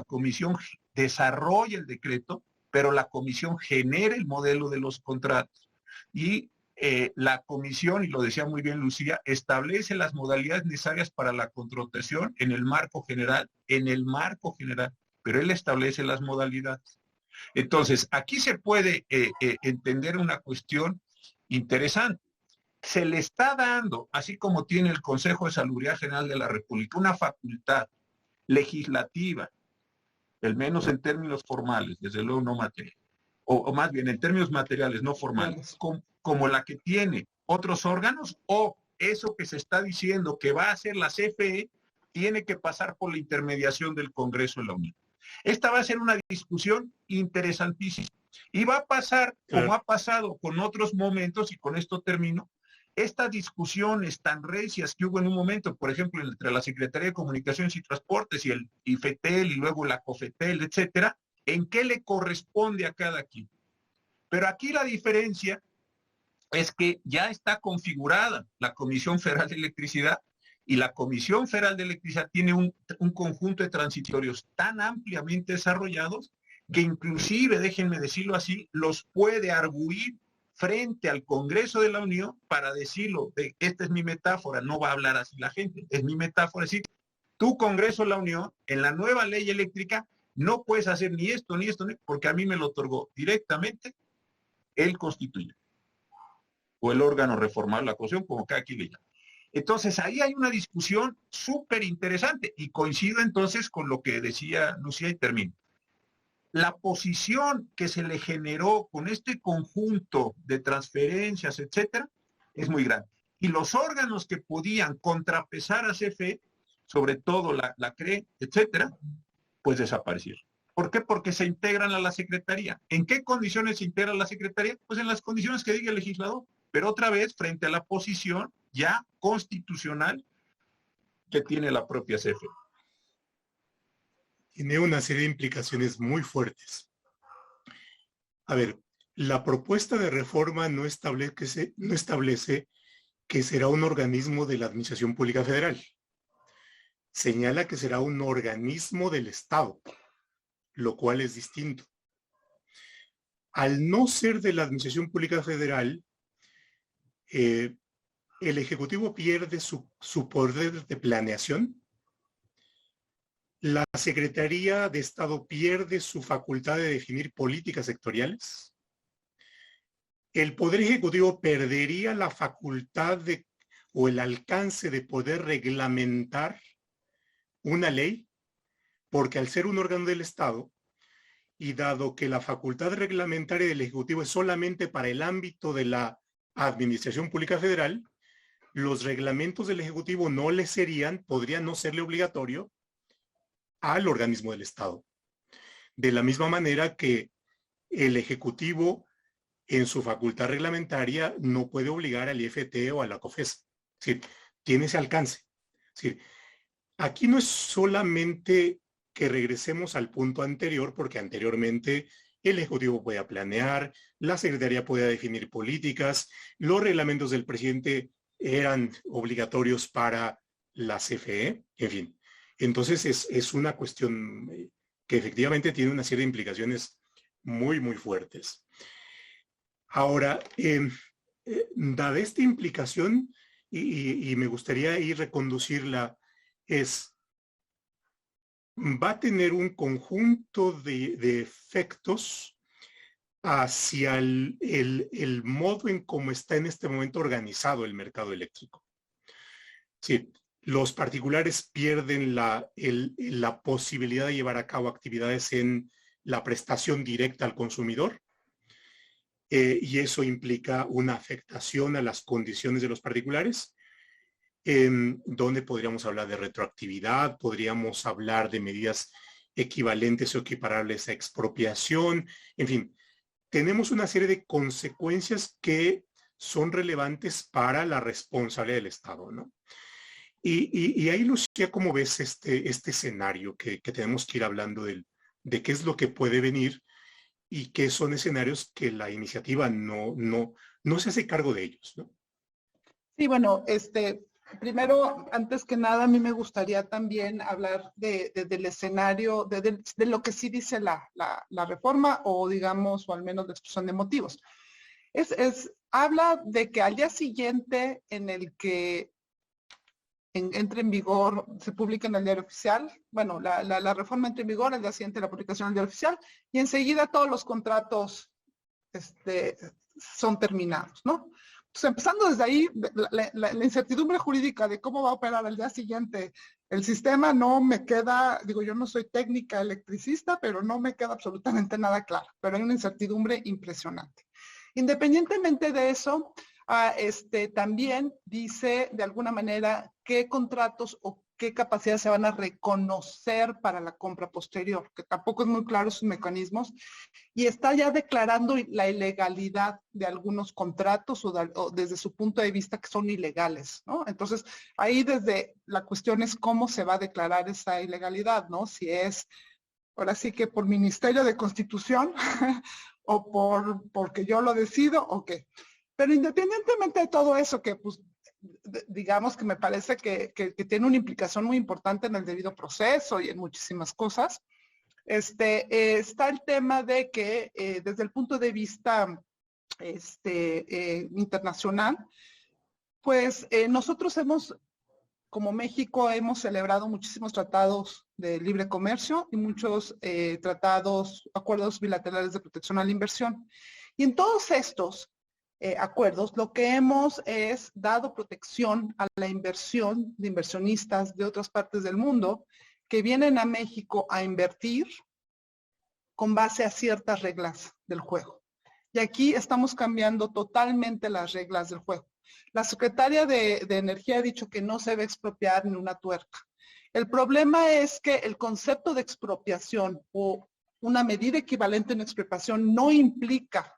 Comisión desarrolla el decreto, pero la Comisión genera el modelo de los contratos. Y la comisión, y lo decía muy bien Lucía, establece las modalidades necesarias para la contratación en el marco general, pero él establece las modalidades. Entonces, aquí se puede entender una cuestión interesante. Se le está dando, así como tiene el Consejo de Salubridad General de la República, una facultad legislativa, al menos en términos formales, desde luego no materiales, o más bien en términos materiales, no formales, como la que tiene otros órganos, o eso que se está diciendo que va a hacer la CFE, tiene que pasar por la intermediación del Congreso de la Unión. Esta va a ser una discusión interesantísima. Y va a pasar, como ha pasado con otros momentos, y con esto termino, estas discusiones tan recias que hubo en un momento, por ejemplo, entre la Secretaría de Comunicaciones y Transportes y el IFETEL y luego la COFETEL, etcétera, en qué le corresponde a cada quien. Pero aquí la diferencia es que ya está configurada la Comisión Federal de Electricidad, y la Comisión Federal de Electricidad tiene un conjunto de transitorios tan ampliamente desarrollados que inclusive, déjenme decirlo así, los puede arguir frente al Congreso de la Unión para decirlo, esta es mi metáfora, no va a hablar así la gente, es mi metáfora, es decir, tu Congreso de la Unión, en la nueva ley eléctrica, no puedes hacer ni esto, porque a mí me lo otorgó directamente el constituyente o el órgano reformado de la Constitución, como cada quien le llama. Entonces, ahí hay una discusión súper interesante y coincido entonces con lo que decía Lucía y termino. La posición que se le generó con este conjunto de transferencias, etcétera, es muy grande. Y los órganos que podían contrapesar a CFE, sobre todo la CRE, etcétera, pues desaparecieron. ¿Por qué? Porque se integran a la Secretaría. ¿En qué condiciones se integra la Secretaría? Pues en las condiciones que diga el legislador, pero otra vez frente a la posición ya constitucional que tiene la propia CFE. Tiene una serie de implicaciones muy fuertes. A ver, la propuesta de reforma no establece que será un organismo de la Administración Pública Federal. Señala que será un organismo del Estado, lo cual es distinto. Al no ser de la Administración Pública Federal, el Ejecutivo pierde su poder de planeación. La Secretaría de Estado pierde su facultad de definir políticas sectoriales. El Poder Ejecutivo perdería la facultad o el alcance de poder reglamentar una ley, porque al ser un órgano del Estado, y dado que la facultad reglamentaria del Ejecutivo es solamente para el ámbito de la Administración Pública Federal, los reglamentos del Ejecutivo podrían no serle obligatorio al organismo del Estado. De la misma manera que el Ejecutivo en su facultad reglamentaria no puede obligar al IFT o a la COFES. Es decir, tiene ese alcance. Es decir, aquí no es solamente que regresemos al punto anterior, porque anteriormente el Ejecutivo podía planear, la Secretaría podía definir políticas, los reglamentos del presidente eran obligatorios para la CFE, en fin. Entonces es una cuestión que efectivamente tiene una serie de implicaciones muy, muy fuertes. Ahora, dada esta implicación, y me gustaría ir reconducirla, va a tener un conjunto de efectos hacia el modo en cómo está en este momento organizado el mercado eléctrico. Sí, los particulares pierden la posibilidad de llevar a cabo actividades en la prestación directa al consumidor, y eso implica una afectación a las condiciones de los particulares, donde podríamos hablar de retroactividad, podríamos hablar de medidas equivalentes o equiparables a expropiación, en fin, tenemos una serie de consecuencias que son relevantes para la responsabilidad del Estado, ¿no? Y ahí, Lucía, ¿cómo ves este escenario que tenemos que ir hablando de qué es lo que puede venir y qué son escenarios que la iniciativa no se hace cargo de ellos, ¿no? Sí, bueno, primero, antes que nada, a mí me gustaría también hablar del escenario, de lo que sí dice la reforma, o digamos, o al menos la exposición de motivos. Habla de que al día siguiente en el que entre en vigor, se publica en el diario oficial, bueno, la reforma entra en vigor al día siguiente de la publicación en el diario oficial, y enseguida todos los contratos son terminados, ¿no? Entonces, empezando desde ahí, la incertidumbre jurídica de cómo va a operar al día siguiente el sistema no me queda, digo, yo no soy técnica electricista, pero no me queda absolutamente nada claro, pero hay una incertidumbre impresionante. Independientemente de eso, también dice de alguna manera qué contratos o qué capacidades se van a reconocer para la compra posterior, que tampoco es muy claro sus mecanismos, y está ya declarando la ilegalidad de algunos contratos o desde su punto de vista que son ilegales, ¿no? Entonces, ahí desde la cuestión es cómo se va a declarar esa ilegalidad, ¿no? Si es, ahora sí que por Ministerio de Constitución o porque yo lo decido o qué. Pero independientemente de todo eso, que pues digamos que me parece que tiene una implicación muy importante en el debido proceso y en muchísimas cosas, está el tema de que desde el punto de vista internacional, pues nosotros como México hemos celebrado muchísimos tratados de libre comercio y muchos acuerdos bilaterales de protección a la inversión. Y en todos estos acuerdos, lo que hemos es dado protección a la inversión de inversionistas de otras partes del mundo que vienen a México a invertir con base a ciertas reglas del juego. Y aquí estamos cambiando totalmente las reglas del juego. La secretaria de Energía ha dicho que no se va a expropiar ni una tuerca. El problema es que el concepto de expropiación o una medida equivalente en expropiación no implica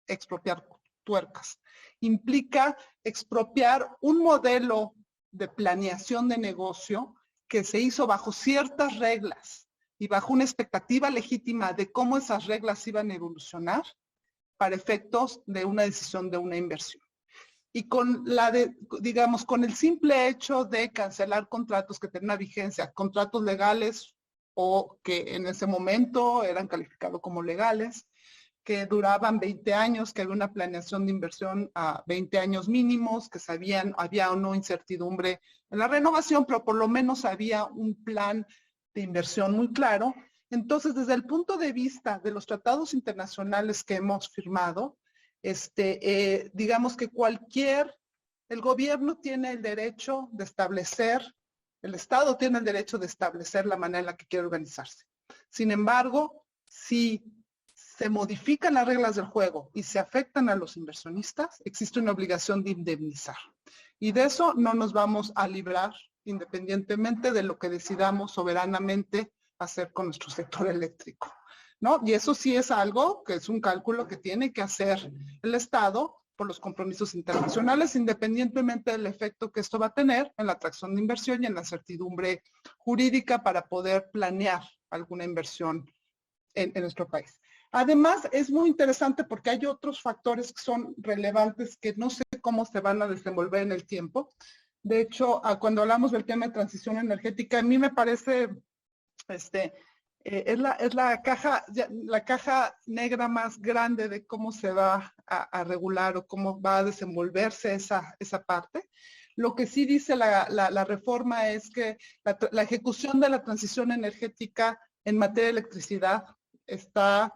expropiar tuercas. Implica expropiar un modelo de planeación de negocio que se hizo bajo ciertas reglas y bajo una expectativa legítima de cómo esas reglas iban a evolucionar para efectos de una decisión de una inversión. Y con con el simple hecho de cancelar contratos que tenían una vigencia, contratos legales o que en ese momento eran calificados como legales, que duraban 20 años, que había una planeación de inversión a 20 años mínimos, que había o no incertidumbre en la renovación, pero por lo menos había un plan de inversión muy claro. Entonces, desde el punto de vista de los tratados internacionales que hemos firmado, digamos que el gobierno tiene el derecho de establecer, el Estado tiene el derecho de establecer la manera en la que quiere organizarse. Sin embargo, si se modifican las reglas del juego y se afectan a los inversionistas, existe una obligación de indemnizar. Y de eso no nos vamos a librar independientemente de lo que decidamos soberanamente hacer con nuestro sector eléctrico, ¿no? Y eso sí es algo que es un cálculo que tiene que hacer el Estado por los compromisos internacionales, independientemente del efecto que esto va a tener en la atracción de inversión y en la certidumbre jurídica para poder planear alguna inversión en nuestro país. Además, es muy interesante porque hay otros factores que son relevantes que no sé cómo se van a desenvolver en el tiempo. De hecho, cuando hablamos del tema de transición energética, a mí me parece la caja negra más grande de cómo se va a regular o cómo va a desenvolverse esa parte. Lo que sí dice la reforma es que la ejecución de la transición energética en materia de electricidad está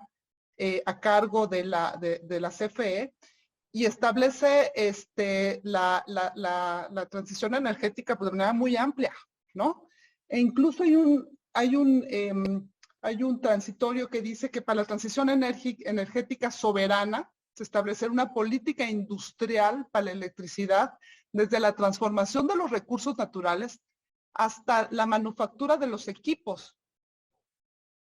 a cargo de la CFE y establece la transición energética pues, de manera muy amplia, ¿no? E incluso hay un transitorio que dice que para la transición energética soberana se establecerá una política industrial para la electricidad desde la transformación de los recursos naturales hasta la manufactura de los equipos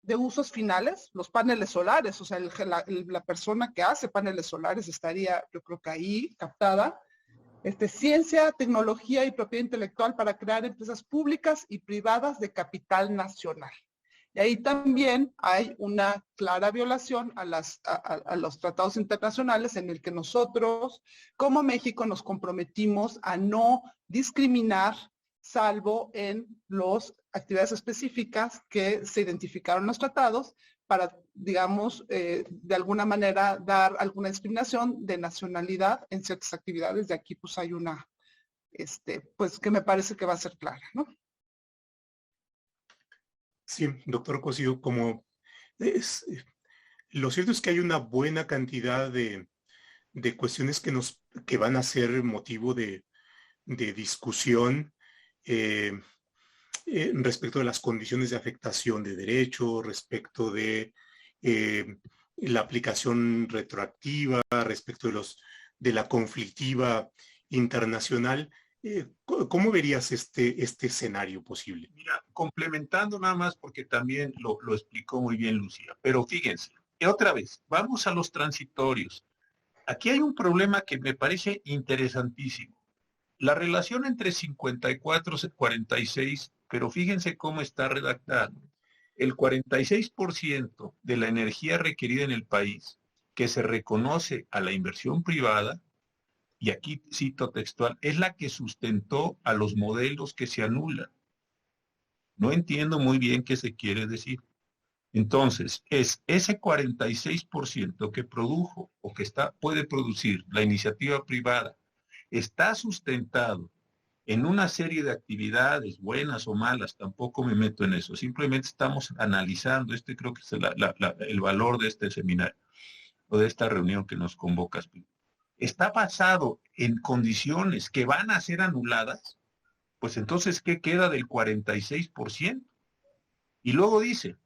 de usos finales, los paneles solares, o sea, la persona que hace paneles solares estaría, yo creo que ahí captada, ciencia, tecnología y propiedad intelectual para crear empresas públicas y privadas de capital nacional. Y ahí también hay una clara violación a los tratados internacionales en el que nosotros, como México, nos comprometimos a no discriminar, salvo en las actividades específicas que se identificaron en los tratados para, digamos, de alguna manera dar alguna discriminación de nacionalidad en ciertas actividades. De aquí pues hay una, pues que me parece que va a ser clara, ¿no? Sí, doctor Cosío, lo cierto es que hay una buena cantidad de cuestiones que van a ser motivo de discusión respecto de las condiciones de afectación de derecho, respecto de la aplicación retroactiva, respecto de la conflictiva internacional. ¿Cómo verías este escenario posible? Mira, complementando nada más porque también lo explicó muy bien Lucía, pero fíjense, otra vez, vamos a los transitorios. Aquí hay un problema que me parece interesantísimo. La relación entre 54 y 46, pero fíjense cómo está redactado. El 46% de la energía requerida en el país, que se reconoce a la inversión privada, y aquí cito textual, es la que sustentó a los modelos que se anulan. No entiendo muy bien qué se quiere decir. Entonces, es ese 46% que produjo o que puede producir la iniciativa privada, está sustentado en una serie de actividades, buenas o malas, tampoco me meto en eso, simplemente estamos analizando, creo que es el valor de este seminario o de esta reunión que nos convocas. Está basado en condiciones que van a ser anuladas, pues entonces, ¿qué queda del 46%? Y luego dice,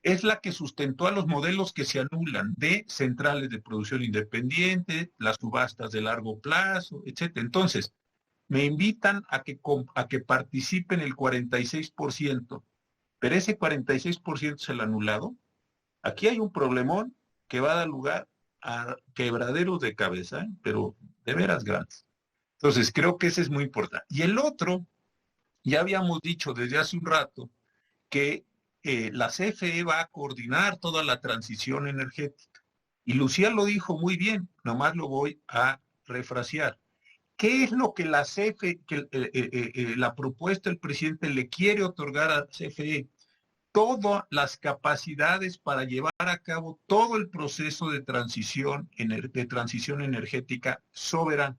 es la que sustentó a los modelos que se anulan de centrales de producción independiente, las subastas de largo plazo, etc. Entonces, me invitan a que participen el 46%, pero ese 46% es el anulado. Aquí hay un problemón que va a dar lugar a quebraderos de cabeza, pero de veras grandes. Entonces, creo que ese es muy importante. Y el otro, ya habíamos dicho desde hace un rato que la CFE va a coordinar toda la transición energética. Y Lucía lo dijo muy bien, nomás lo voy a refrasear. ¿Qué es lo que la CFE, la propuesta del presidente le quiere otorgar a CFE? Todas las capacidades para llevar a cabo todo el proceso de transición energética soberana.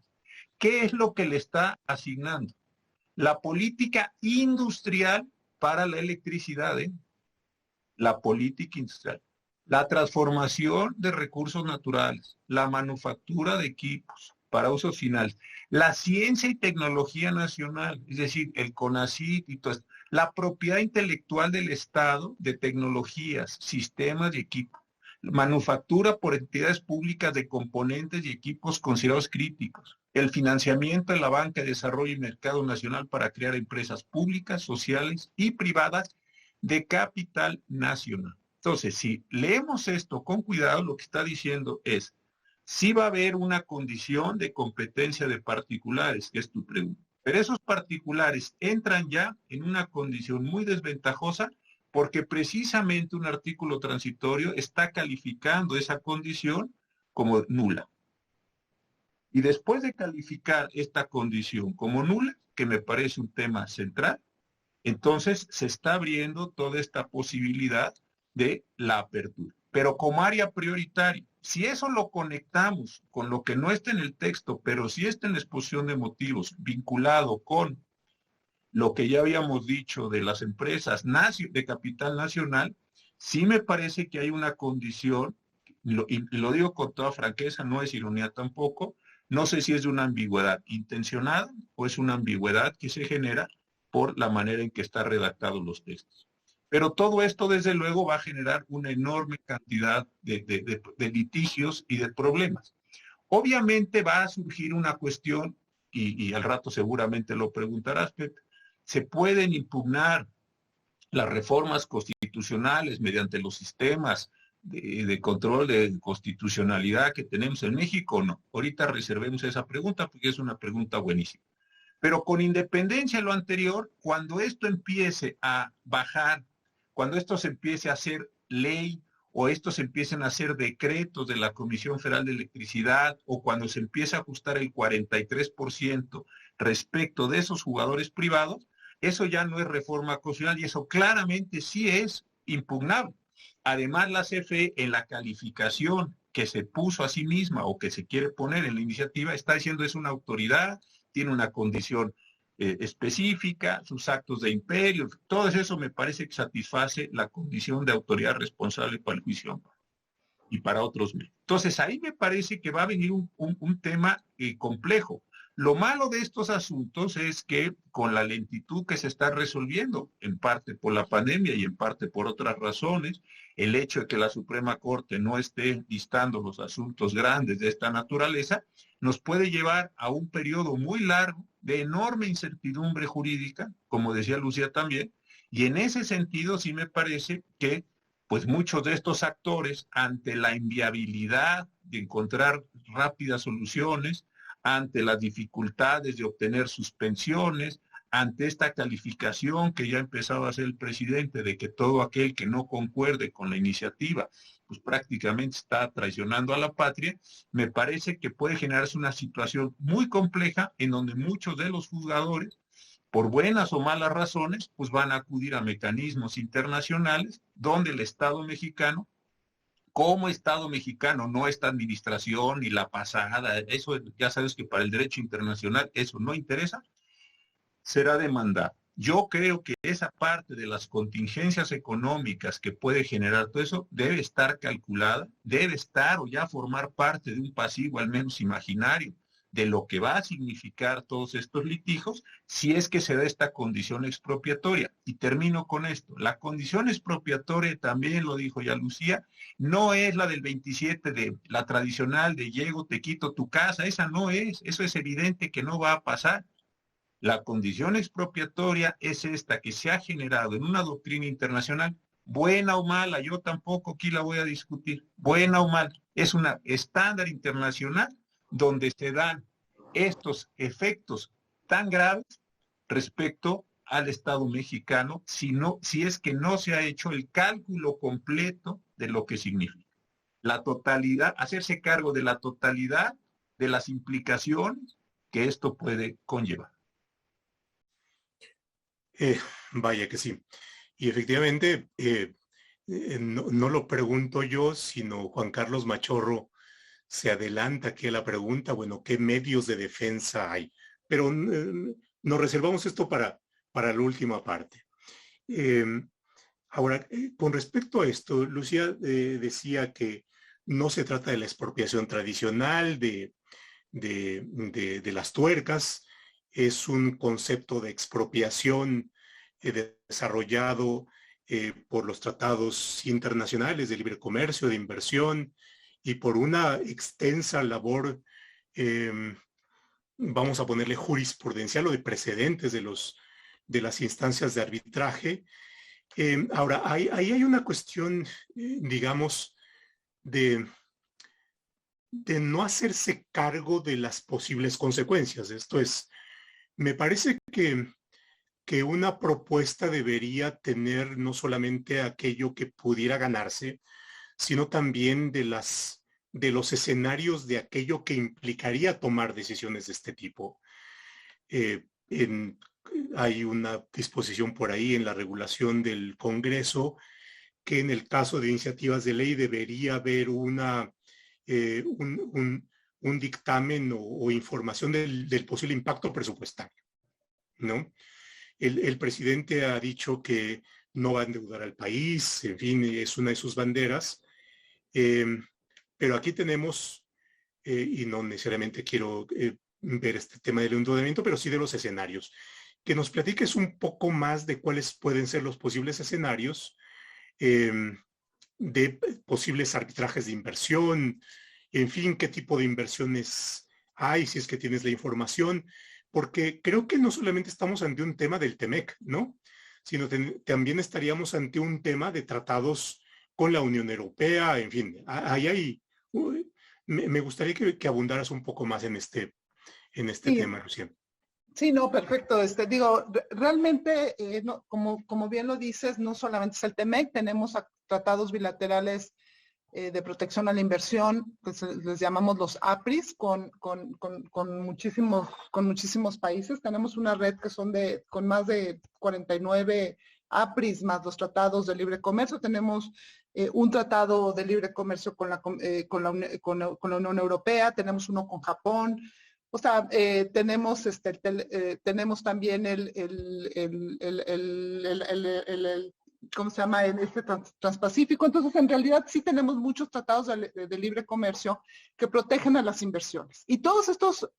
¿Qué es lo que le está asignando? La política industrial para la electricidad, la política industrial, la transformación de recursos naturales, la manufactura de equipos para usos finales, la ciencia y tecnología nacional, es decir, el CONACYT y todo esto, la propiedad intelectual del Estado de tecnologías, sistemas y equipos, manufactura por entidades públicas de componentes y equipos considerados críticos, el financiamiento de la banca de desarrollo y mercado nacional para crear empresas públicas, sociales y privadas de capital nacional. Entonces, si leemos esto con cuidado, lo que está diciendo es, sí va a haber una condición de competencia de particulares, que es tu pregunta, pero esos particulares entran ya en una condición muy desventajosa porque precisamente un artículo transitorio está calificando esa condición como nula. Y después de calificar esta condición como nula, que me parece un tema central, Entonces se está abriendo toda esta posibilidad de la apertura. Pero como área prioritaria, si eso lo conectamos con lo que no está en el texto, pero sí está en la exposición de motivos, vinculado con lo que ya habíamos dicho de las empresas de capital nacional, sí me parece que hay una condición, y lo digo con toda franqueza, no es ironía tampoco, no sé si es de una ambigüedad intencionada o es una ambigüedad que se genera por la manera en que están redactados los textos. Pero todo esto, desde luego, va a generar una enorme cantidad de litigios y de problemas. Obviamente va a surgir una cuestión, y al rato seguramente lo preguntarás, Pepe, se pueden impugnar las reformas constitucionales mediante los sistemas de control de constitucionalidad que tenemos en México o no. Ahorita reservemos esa pregunta porque es una pregunta buenísima. Pero con independencia de lo anterior, cuando esto empiece a bajar, cuando esto se empiece a hacer ley o estos empiecen a hacer decretos de la Comisión Federal de Electricidad o cuando se empiece a ajustar el 43% respecto de esos jugadores privados, eso ya no es reforma constitucional y eso claramente sí es impugnable. Además, la CFE en la calificación que se puso a sí misma o que se quiere poner en la iniciativa está diciendo es una autoridad, tiene una condición específica, sus actos de imperio, todo eso me parece que satisface la condición de autoridad responsable para el juicio y para otros. Entonces ahí me parece que va a venir un tema complejo. Lo malo de estos asuntos es que con la lentitud que se está resolviendo, en parte por la pandemia y en parte por otras razones, el hecho de que la Suprema Corte no esté listando los asuntos grandes de esta naturaleza, nos puede llevar a un periodo muy largo de enorme incertidumbre jurídica, como decía Lucía también, y en ese sentido sí me parece que pues muchos de estos actores, ante la inviabilidad de encontrar rápidas soluciones, ante las dificultades de obtener sus pensiones, ante esta calificación que ya ha empezado a hacer el presidente de que todo aquel que no concuerde con la iniciativa, pues prácticamente está traicionando a la patria, me parece que puede generarse una situación muy compleja en donde muchos de los juzgadores, por buenas o malas razones, pues van a acudir a mecanismos internacionales donde el Estado mexicano, como Estado mexicano, no esta administración ni la pasada, eso ya sabes que para el derecho internacional eso no interesa, será demandado. Yo creo que esa parte de las contingencias económicas que puede generar todo eso debe estar calculada, debe estar o ya formar parte de un pasivo al menos imaginario de lo que va a significar todos estos litigios si es que se da esta condición expropiatoria. Y termino con esto. La condición expropiatoria, también lo dijo ya Lucía, no es la del 27 de la tradicional de llego, te quito tu casa, esa no es, eso es evidente que no va a pasar. La condición expropiatoria es esta que se ha generado en una doctrina internacional, buena o mala, yo tampoco aquí la voy a discutir, buena o mala, es un estándar internacional donde se dan estos efectos tan graves respecto al Estado mexicano, si es que no se ha hecho el cálculo completo de lo que significa. La totalidad, hacerse cargo de la totalidad de las implicaciones que esto puede conllevar. Vaya que sí. Y efectivamente, no lo pregunto yo, sino Juan Carlos Machorro se adelanta aquí a la pregunta, bueno, ¿qué medios de defensa hay? Pero nos reservamos esto para la última parte. Ahora, con respecto a esto, Lucía decía que no se trata de la expropiación tradicional de las tuercas, es un concepto de expropiación desarrollado por los tratados internacionales de libre comercio, de inversión y por una extensa labor, vamos a ponerle jurisprudencial o de precedentes de las instancias de arbitraje. Ahora, ahí hay una cuestión, digamos, de no hacerse cargo de las posibles consecuencias. Esto es, me parece que una propuesta debería tener no solamente aquello que pudiera ganarse, sino también de los escenarios de aquello que implicaría tomar decisiones de este tipo. En hay una disposición por ahí en la regulación del Congreso que en el caso de iniciativas de ley debería haber un dictamen o información del posible impacto presupuestario, ¿no? El presidente ha dicho que no va a endeudar al país, en fin, es una de sus banderas, pero aquí tenemos, y no necesariamente quiero ver este tema del endeudamiento, pero sí de los escenarios. Que nos platiques un poco más de cuáles pueden ser los posibles escenarios de posibles arbitrajes de inversión, en fin, qué tipo de inversiones hay, si es que tienes la información, porque creo que no solamente estamos ante un tema del TEMEC, ¿no? Sino también estaríamos ante un tema de tratados con la Unión Europea, en fin, me gustaría que abundaras un poco más en este Sí. tema, Lucía. Sí, no, perfecto. Digo, realmente, no, como bien lo dices, no solamente es el TEMEC, tenemos tratados bilaterales de protección a la inversión, pues les llamamos los APRIs, con muchísimos países. Tenemos una red que son con más de 49 APRIs, más los tratados de libre comercio. Tenemos un tratado de libre comercio con la Unión Europea, tenemos uno con Japón. O sea, tenemos también ¿cómo se llama? Este Transpacífico. Entonces, en realidad sí tenemos muchos tratados de libre comercio que protegen a las inversiones. Y todos estos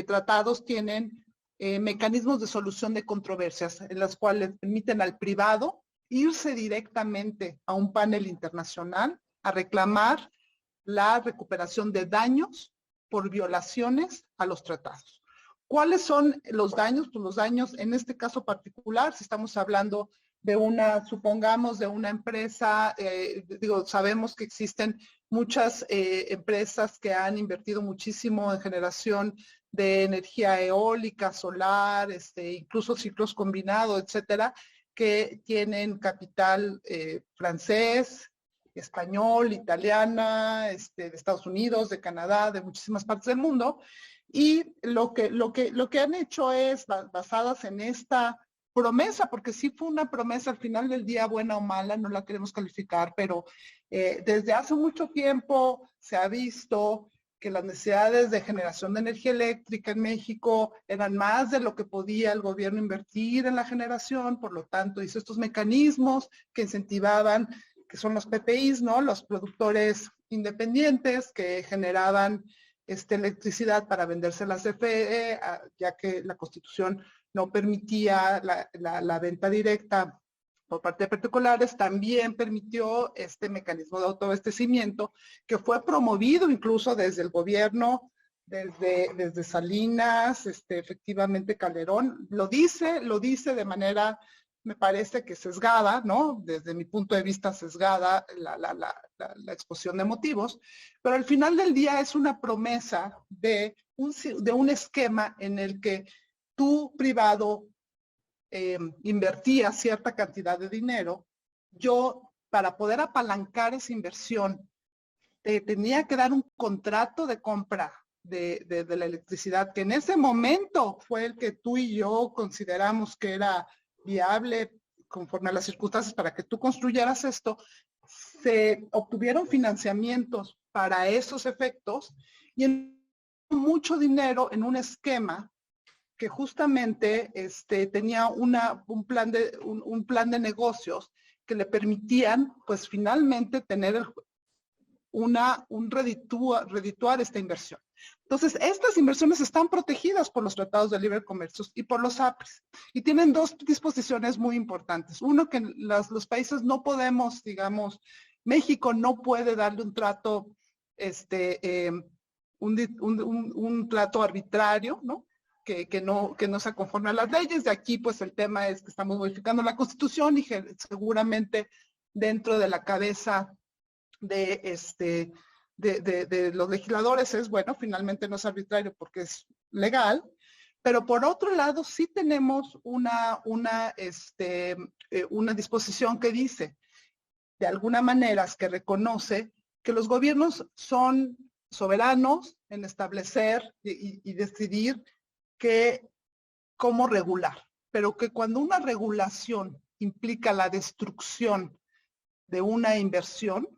tratados tienen mecanismos de solución de controversias en las cuales permiten al privado irse directamente a un panel internacional a reclamar la recuperación de daños por violaciones a los tratados. ¿Cuáles son los daños? Pues los daños, en este caso particular, si estamos hablando de supongamos de una empresa, sabemos que existen muchas empresas que han invertido muchísimo en generación de energía eólica, solar, incluso ciclos combinados, etcétera, que tienen capital francés, español, italiana, de Estados Unidos, de Canadá, de muchísimas partes del mundo, y lo que han hecho es, basadas en esta promesa, porque sí fue una promesa al final del día, buena o mala, no la queremos calificar, pero desde hace mucho tiempo se ha visto que las necesidades de generación de energía eléctrica en México eran más de lo que podía el gobierno invertir en la generación, por lo tanto hizo estos mecanismos que incentivaban, que son los PPIs, ¿no? Los productores independientes que generaban electricidad para venderse a CFE, ya que la Constitución no permitía la venta directa por parte de particulares. También permitió este mecanismo de autoabastecimiento que fue promovido incluso desde el gobierno, desde Salinas, efectivamente Calderón. Lo dice de manera, me parece que sesgada, ¿no? Desde mi punto de vista sesgada la exposición de motivos, pero al final del día es una promesa de un esquema en el que tú privado invertías cierta cantidad de dinero. Yo, para poder apalancar esa inversión, te tenía que dar un contrato de compra de la electricidad, que en ese momento fue el que tú y yo consideramos que era viable conforme a las circunstancias para que tú construyeras esto. Se obtuvieron financiamientos para esos efectos y mucho dinero en un esquema que justamente tenía un plan de negocios que le permitían pues finalmente tener redituar esta inversión. Entonces, estas inversiones están protegidas por los tratados de libre comercio y por los APRIs. Y tienen dos disposiciones muy importantes. Uno, que los países no podemos, digamos, México no puede darle un trato, un trato arbitrario, ¿no? Que no se conforme a las leyes. De aquí, pues, el tema es que estamos modificando la Constitución y que seguramente dentro de la cabeza de los legisladores es, bueno, finalmente no es arbitrario porque es legal, pero por otro lado sí tenemos una disposición que dice, de alguna manera, que reconoce que los gobiernos son soberanos en establecer y decidir qué cómo regular, pero que cuando una regulación implica la destrucción de una inversión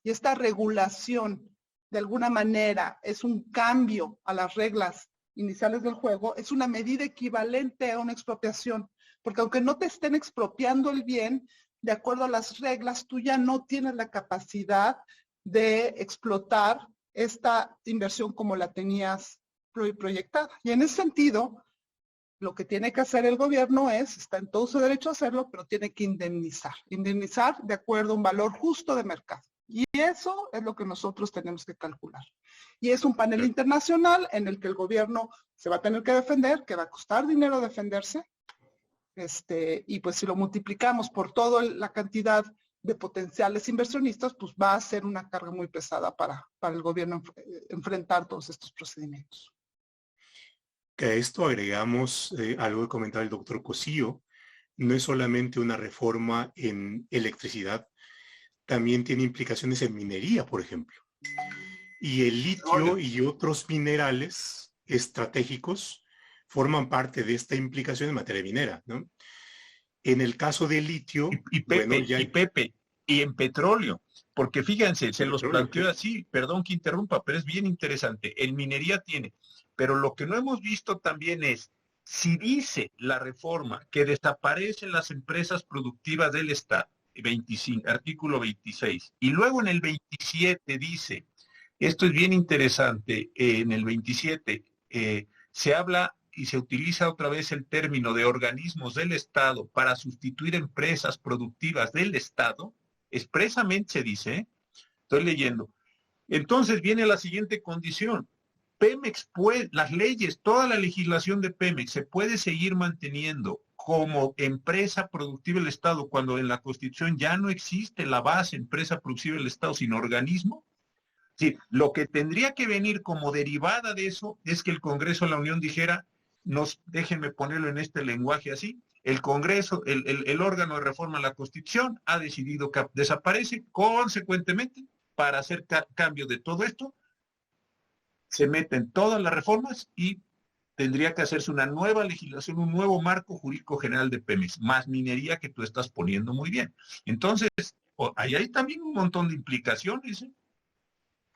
y esta regulación de alguna manera es un cambio a las reglas iniciales del juego, es una medida equivalente a una expropiación, porque aunque no te estén expropiando el bien, de acuerdo a las reglas, tú ya no tienes la capacidad de explotar esta inversión como la tenías proyectada. Y en ese sentido, lo que tiene que hacer el gobierno está en todo su derecho a hacerlo, pero tiene que indemnizar de acuerdo a un valor justo de mercado. Y eso es lo que nosotros tenemos que calcular. Y es un panel internacional en el que el gobierno se va a tener que defender, que va a costar dinero defenderse, y pues si lo multiplicamos por toda la cantidad de potenciales inversionistas, pues va a ser una carga muy pesada para el gobierno enfrentar todos estos procedimientos. Que a esto agregamos algo que comentaba el doctor Cosío, no es solamente una reforma en electricidad, también tiene implicaciones en minería, por ejemplo. Y el litio y otros minerales estratégicos forman parte de esta implicación en materia minera, ¿no? En el caso del litio... Y en petróleo, porque fíjense, se los planteo así, perdón que interrumpa, pero es bien interesante. En minería tiene, pero lo que no hemos visto también es, si dice la reforma que desaparecen las empresas productivas del Estado, 25, artículo 26, y luego en el 27 dice, esto es bien interesante, en el 27 se habla y se utiliza otra vez el término de organismos del Estado para sustituir empresas productivas del Estado, expresamente se dice, estoy leyendo, entonces viene la siguiente condición, Pemex puede, las leyes, toda la legislación de Pemex se puede seguir manteniendo como empresa productiva del Estado cuando en la Constitución ya no existe la base empresa productiva del Estado, sino organismo. Sí, lo que tendría que venir como derivada de eso es que el Congreso de la Unión dijera, déjenme ponerlo en este lenguaje así, el Congreso, el órgano de reforma a la Constitución ha decidido que desaparece, consecuentemente, para hacer cambio de todo esto, se meten todas las reformas y tendría que hacerse una nueva legislación, un nuevo marco jurídico general de Pemex, más minería que tú estás poniendo muy bien. Entonces, ahí hay también un montón de implicaciones, ¿eh?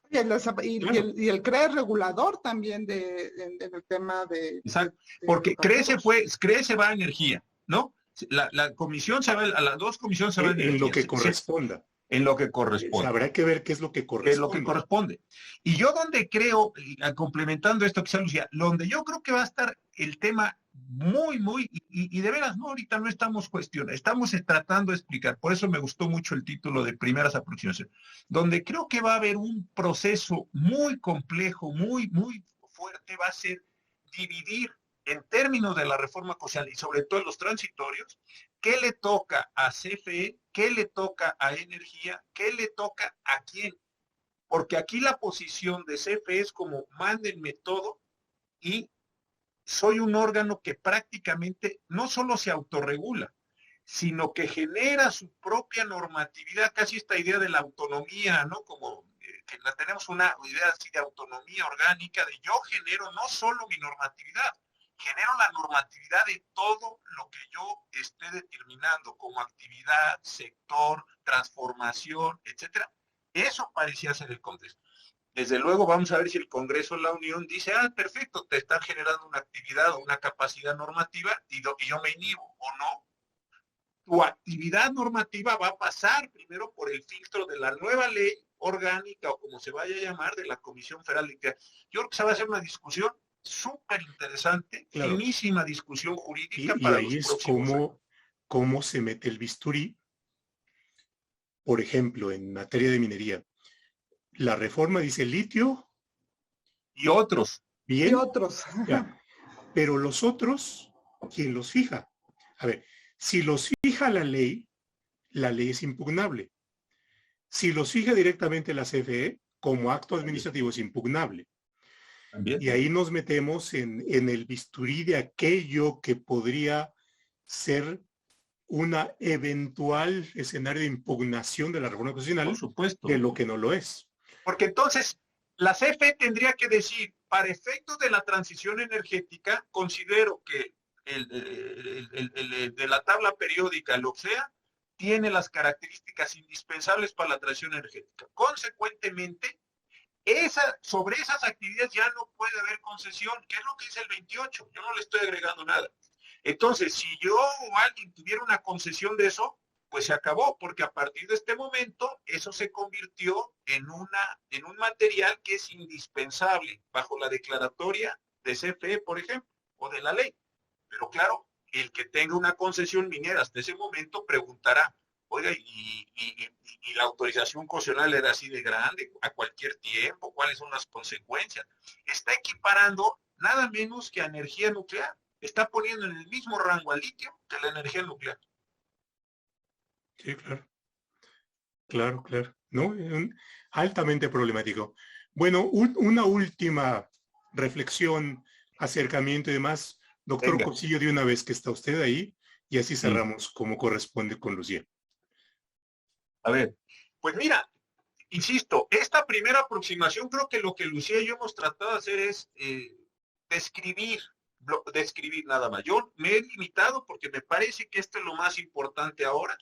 Y el CRE regulador también en el tema de... Exacto, porque CRE se va a energía, ¿no? La comisión se va, a las dos comisiones se va a energía. En lo que corresponda. En lo que corresponde. Habrá que ver qué es lo que corresponde. Es lo que corresponde. Y yo donde creo, complementando esto que sea Lucía, donde yo creo que va a estar el tema y de veras, no, ahorita no estamos cuestionando, estamos tratando de explicar, por eso me gustó mucho el título de primeras aproximaciones, donde creo que va a haber un proceso muy complejo, muy fuerte, va a ser dividir en términos de la reforma constitucional y sobre todo en los transitorios, qué le toca a CFE, qué le toca a Energía, qué le toca a quién. Porque aquí la posición de CFE es como mándenme todo y soy un órgano que prácticamente no solo se autorregula, sino que genera su propia normatividad, casi esta idea de la autonomía, ¿no? Como que tenemos una idea así de autonomía orgánica, de yo genero no solo mi normatividad, genero la normatividad de todo lo que yo esté determinando como actividad, sector, transformación, etcétera. Eso parecía ser el Congreso. Desde luego vamos a ver si el Congreso de la Unión dice, perfecto, te están generando una actividad o una capacidad normativa y yo me inhibo, o no. Tu actividad normativa va a pasar primero por el filtro de la nueva ley orgánica o como se vaya a llamar de la Comisión Federal. Yo creo que se va a hacer una discusión súper interesante, claro. Finísima discusión jurídica y para ahí los es próximos cómo se mete el bisturí. Por ejemplo, en materia de minería, la reforma dice litio y otros. Bien. Y otros. Ya. Pero los otros, ¿quién los fija? A ver, si los fija la ley es impugnable. Si los fija directamente la CFE, como acto administrativo es impugnable. También. Y ahí nos metemos en el bisturí de aquello que podría ser una eventual escenario de impugnación de la reforma constitucional, por supuesto, de lo que no lo es. Porque entonces la CFE tendría que decir, para efectos de la transición energética, considero que de la tabla periódica, lo que sea, tiene las características indispensables para la transición energética. Consecuentemente, sobre esas actividades ya no puede haber concesión, que es lo que dice el 28. Yo no le estoy agregando nada. Entonces, si yo o alguien tuviera una concesión de eso, pues se acabó, porque a partir de este momento eso se convirtió en un material que es indispensable bajo la declaratoria de CFE, por ejemplo, o de la ley. Pero claro, el que tenga una concesión minera hasta ese momento preguntará, oiga, ¿y la autorización concesional era así de grande a cualquier tiempo? ¿Cuáles son las consecuencias? Está equiparando nada menos que a energía nuclear. Está poniendo en el mismo rango al litio que la energía nuclear. Sí, claro. ¿No? Altamente problemático. Bueno, una última reflexión, acercamiento y demás. Doctor Cosío, de una vez que está usted ahí, y así cerramos como corresponde con Lucía. A ver, pues mira, insisto, esta primera aproximación, creo que lo que Lucía y yo hemos tratado de hacer es describir nada más. Yo me he limitado porque me parece que esto es lo más importante ahora,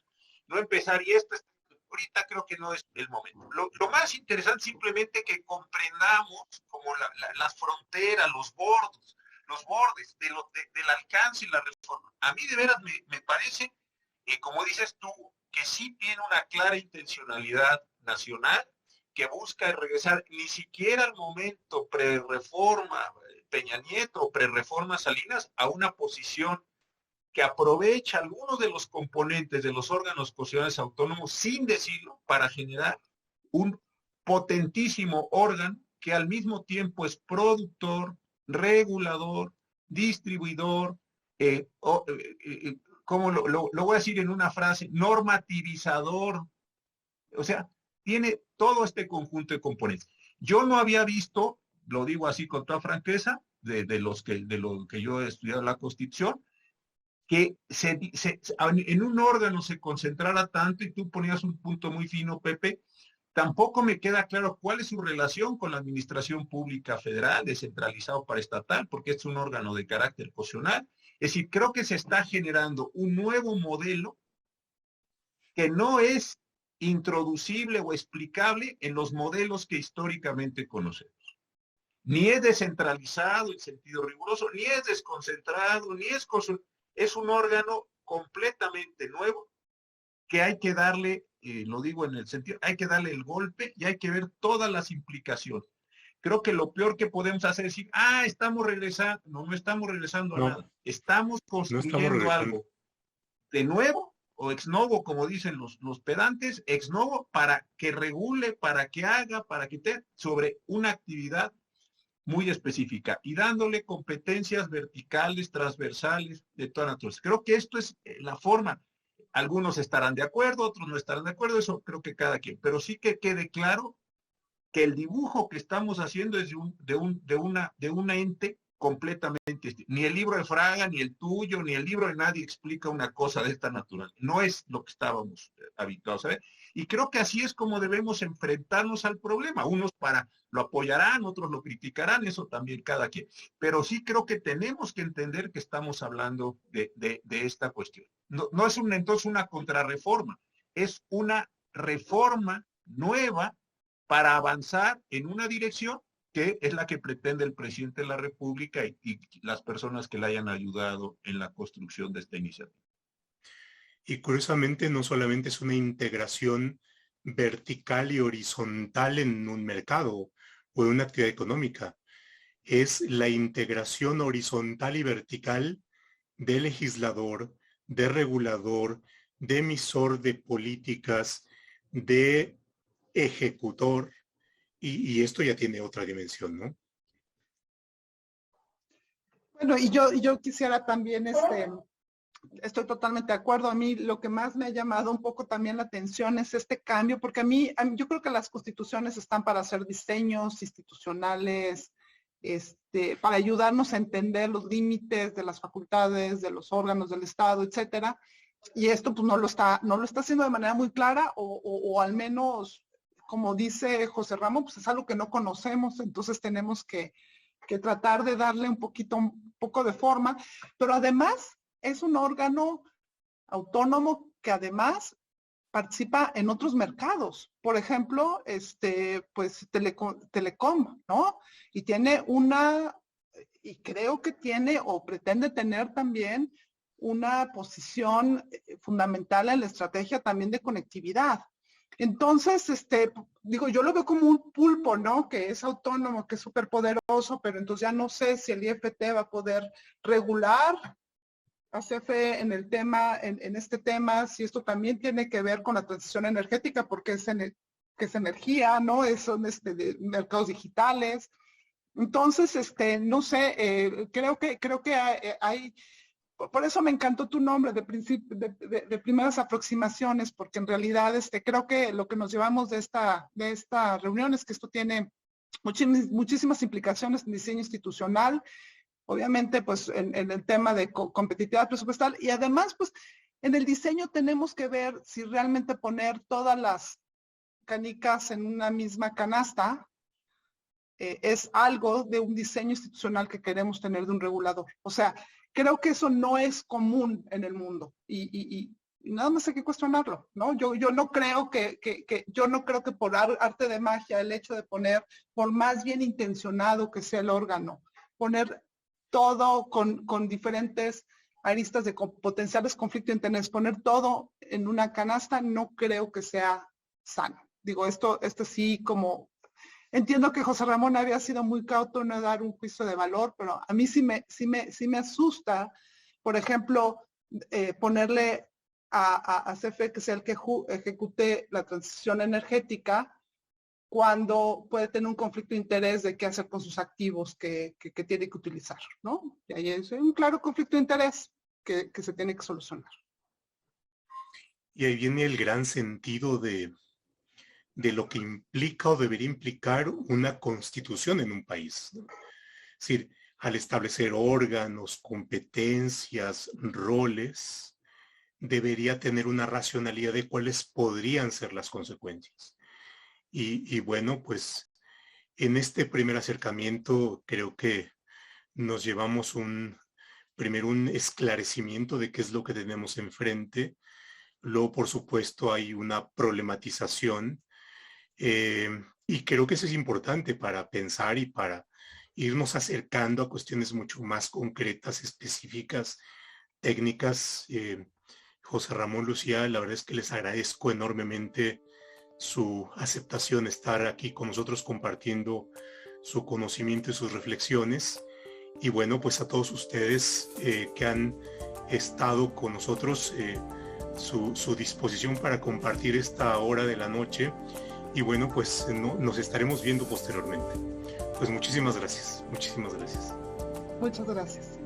no empezar, y ahorita creo que no es el momento. Lo más interesante simplemente que comprendamos como las fronteras, los bordes del alcance y la reforma. A mí de veras me parece, como dices tú, que sí tiene una clara intencionalidad nacional, que busca regresar ni siquiera al momento pre-reforma Peña Nieto o pre-reforma Salinas a una posición que aprovecha algunos de los componentes de los órganos constitucionales autónomos sin decirlo para generar un potentísimo órgano que al mismo tiempo es productor, regulador, distribuidor, como lo voy a decir en una frase, normativizador. O sea, tiene todo este conjunto de componentes. Yo no había visto, lo digo así con toda franqueza, de lo que yo he estudiado la Constitución, que en un órgano se concentrara tanto, y tú ponías un punto muy fino, Pepe. Tampoco me queda claro cuál es su relación con la administración pública federal, descentralizado para estatal, porque es un órgano de carácter constitucional. Es decir, creo que se está generando un nuevo modelo que no es introducible o explicable en los modelos que históricamente conocemos. Ni es descentralizado en sentido riguroso, ni es desconcentrado, es un órgano completamente nuevo que hay que darle, lo digo en el sentido, hay que darle el golpe y hay que ver todas las implicaciones. Creo que lo peor que podemos hacer es decir, estamos regresando. No estamos regresando a nada. Estamos construyendo algo de nuevo, o ex novo, como dicen los pedantes, ex novo, para que regule, para que haga, para que sobre una actividad muy específica y dándole competencias verticales, transversales, de toda naturaleza. Creo que esto es la forma. Algunos estarán de acuerdo, otros no estarán de acuerdo, eso creo que cada quien, pero sí que quede claro que el dibujo que estamos haciendo es de una ente completamente, ni el libro de Fraga, ni el tuyo, ni el libro de nadie explica una cosa de esta naturaleza. No es lo que estábamos habituados a ver. Y creo que así es como debemos enfrentarnos al problema. Unos lo apoyarán, otros lo criticarán, eso también cada quien. Pero sí creo que tenemos que entender que estamos hablando de esta cuestión. No es entonces una contrarreforma, es una reforma nueva para avanzar en una dirección que es la que pretende el presidente de la República y las personas que le hayan ayudado en la construcción de esta iniciativa. Y curiosamente no solamente es una integración vertical y horizontal en un mercado o en una actividad económica, es la integración horizontal y vertical de legislador, de regulador, de emisor de políticas, de ejecutor, y esto ya tiene otra dimensión, ¿no? Bueno, y yo quisiera también, estoy totalmente de acuerdo. A mí lo que más me ha llamado un poco también la atención es este cambio, porque a mí yo creo que las constituciones están para hacer diseños institucionales, para ayudarnos a entender los límites de las facultades, de los órganos del Estado, etcétera. Y esto pues no lo está haciendo de manera muy clara, o al menos, como dice José Ramón, pues es algo que no conocemos, entonces tenemos que tratar de darle un poquito poco de forma, pero además es un órgano autónomo que además participa en otros mercados. Por ejemplo, pues Telecom, ¿no? Y tiene y creo que tiene o pretende tener también una posición fundamental en la estrategia también de conectividad. Entonces, digo, yo lo veo como un pulpo, ¿no? Que es autónomo, que es súper poderoso, pero entonces ya no sé si el IFT va a poder regular a CFE en el tema, en este tema, si esto también tiene que ver con la transición energética, porque que es energía, ¿no? Son de mercados digitales. Entonces, no sé, creo que hay por eso me encantó tu nombre de primeras aproximaciones, porque en realidad creo que lo que nos llevamos de esta reunión es que esto tiene muchísimas implicaciones en diseño institucional, obviamente pues en el tema de competitividad presupuestal, y además pues en el diseño tenemos que ver si realmente poner todas las canicas en una misma canasta es algo de un diseño institucional que queremos tener de un regulador. O sea, creo que eso no es común en el mundo y nada más hay que cuestionarlo, ¿no? Yo no creo yo no creo que por arte de magia el hecho de poner, por más bien intencionado que sea el órgano, poner todo con diferentes aristas de potenciales conflictos de interés, poner todo en una canasta, no creo que sea sano. Digo, esto sí como... Entiendo que José Ramón había sido muy cauto en no dar un juicio de valor, pero a mí sí me asusta, por ejemplo, ponerle a CFE que sea el que ejecute la transición energética cuando puede tener un conflicto de interés de qué hacer con sus activos que tiene que utilizar, ¿no? Y ahí es un claro conflicto de interés que se tiene que solucionar. Y ahí viene el gran sentido de lo que implica o debería implicar una constitución en un país, ¿no? Es decir, al establecer órganos, competencias, roles, debería tener una racionalidad de cuáles podrían ser las consecuencias. Y bueno, pues en este primer acercamiento creo que nos llevamos primero un esclarecimiento de qué es lo que tenemos enfrente. Luego, por supuesto, hay una problematización. Y creo que eso es importante para pensar y para irnos acercando a cuestiones mucho más concretas, específicas, técnicas. José Ramón, Lucía, la verdad es que les agradezco enormemente su aceptación, estar aquí con nosotros compartiendo su conocimiento y sus reflexiones. Y bueno, pues a todos ustedes que han estado con nosotros, su disposición para compartir esta hora de la noche. Y bueno, pues nos estaremos viendo posteriormente. Pues muchísimas gracias. Muchísimas gracias. Muchas gracias.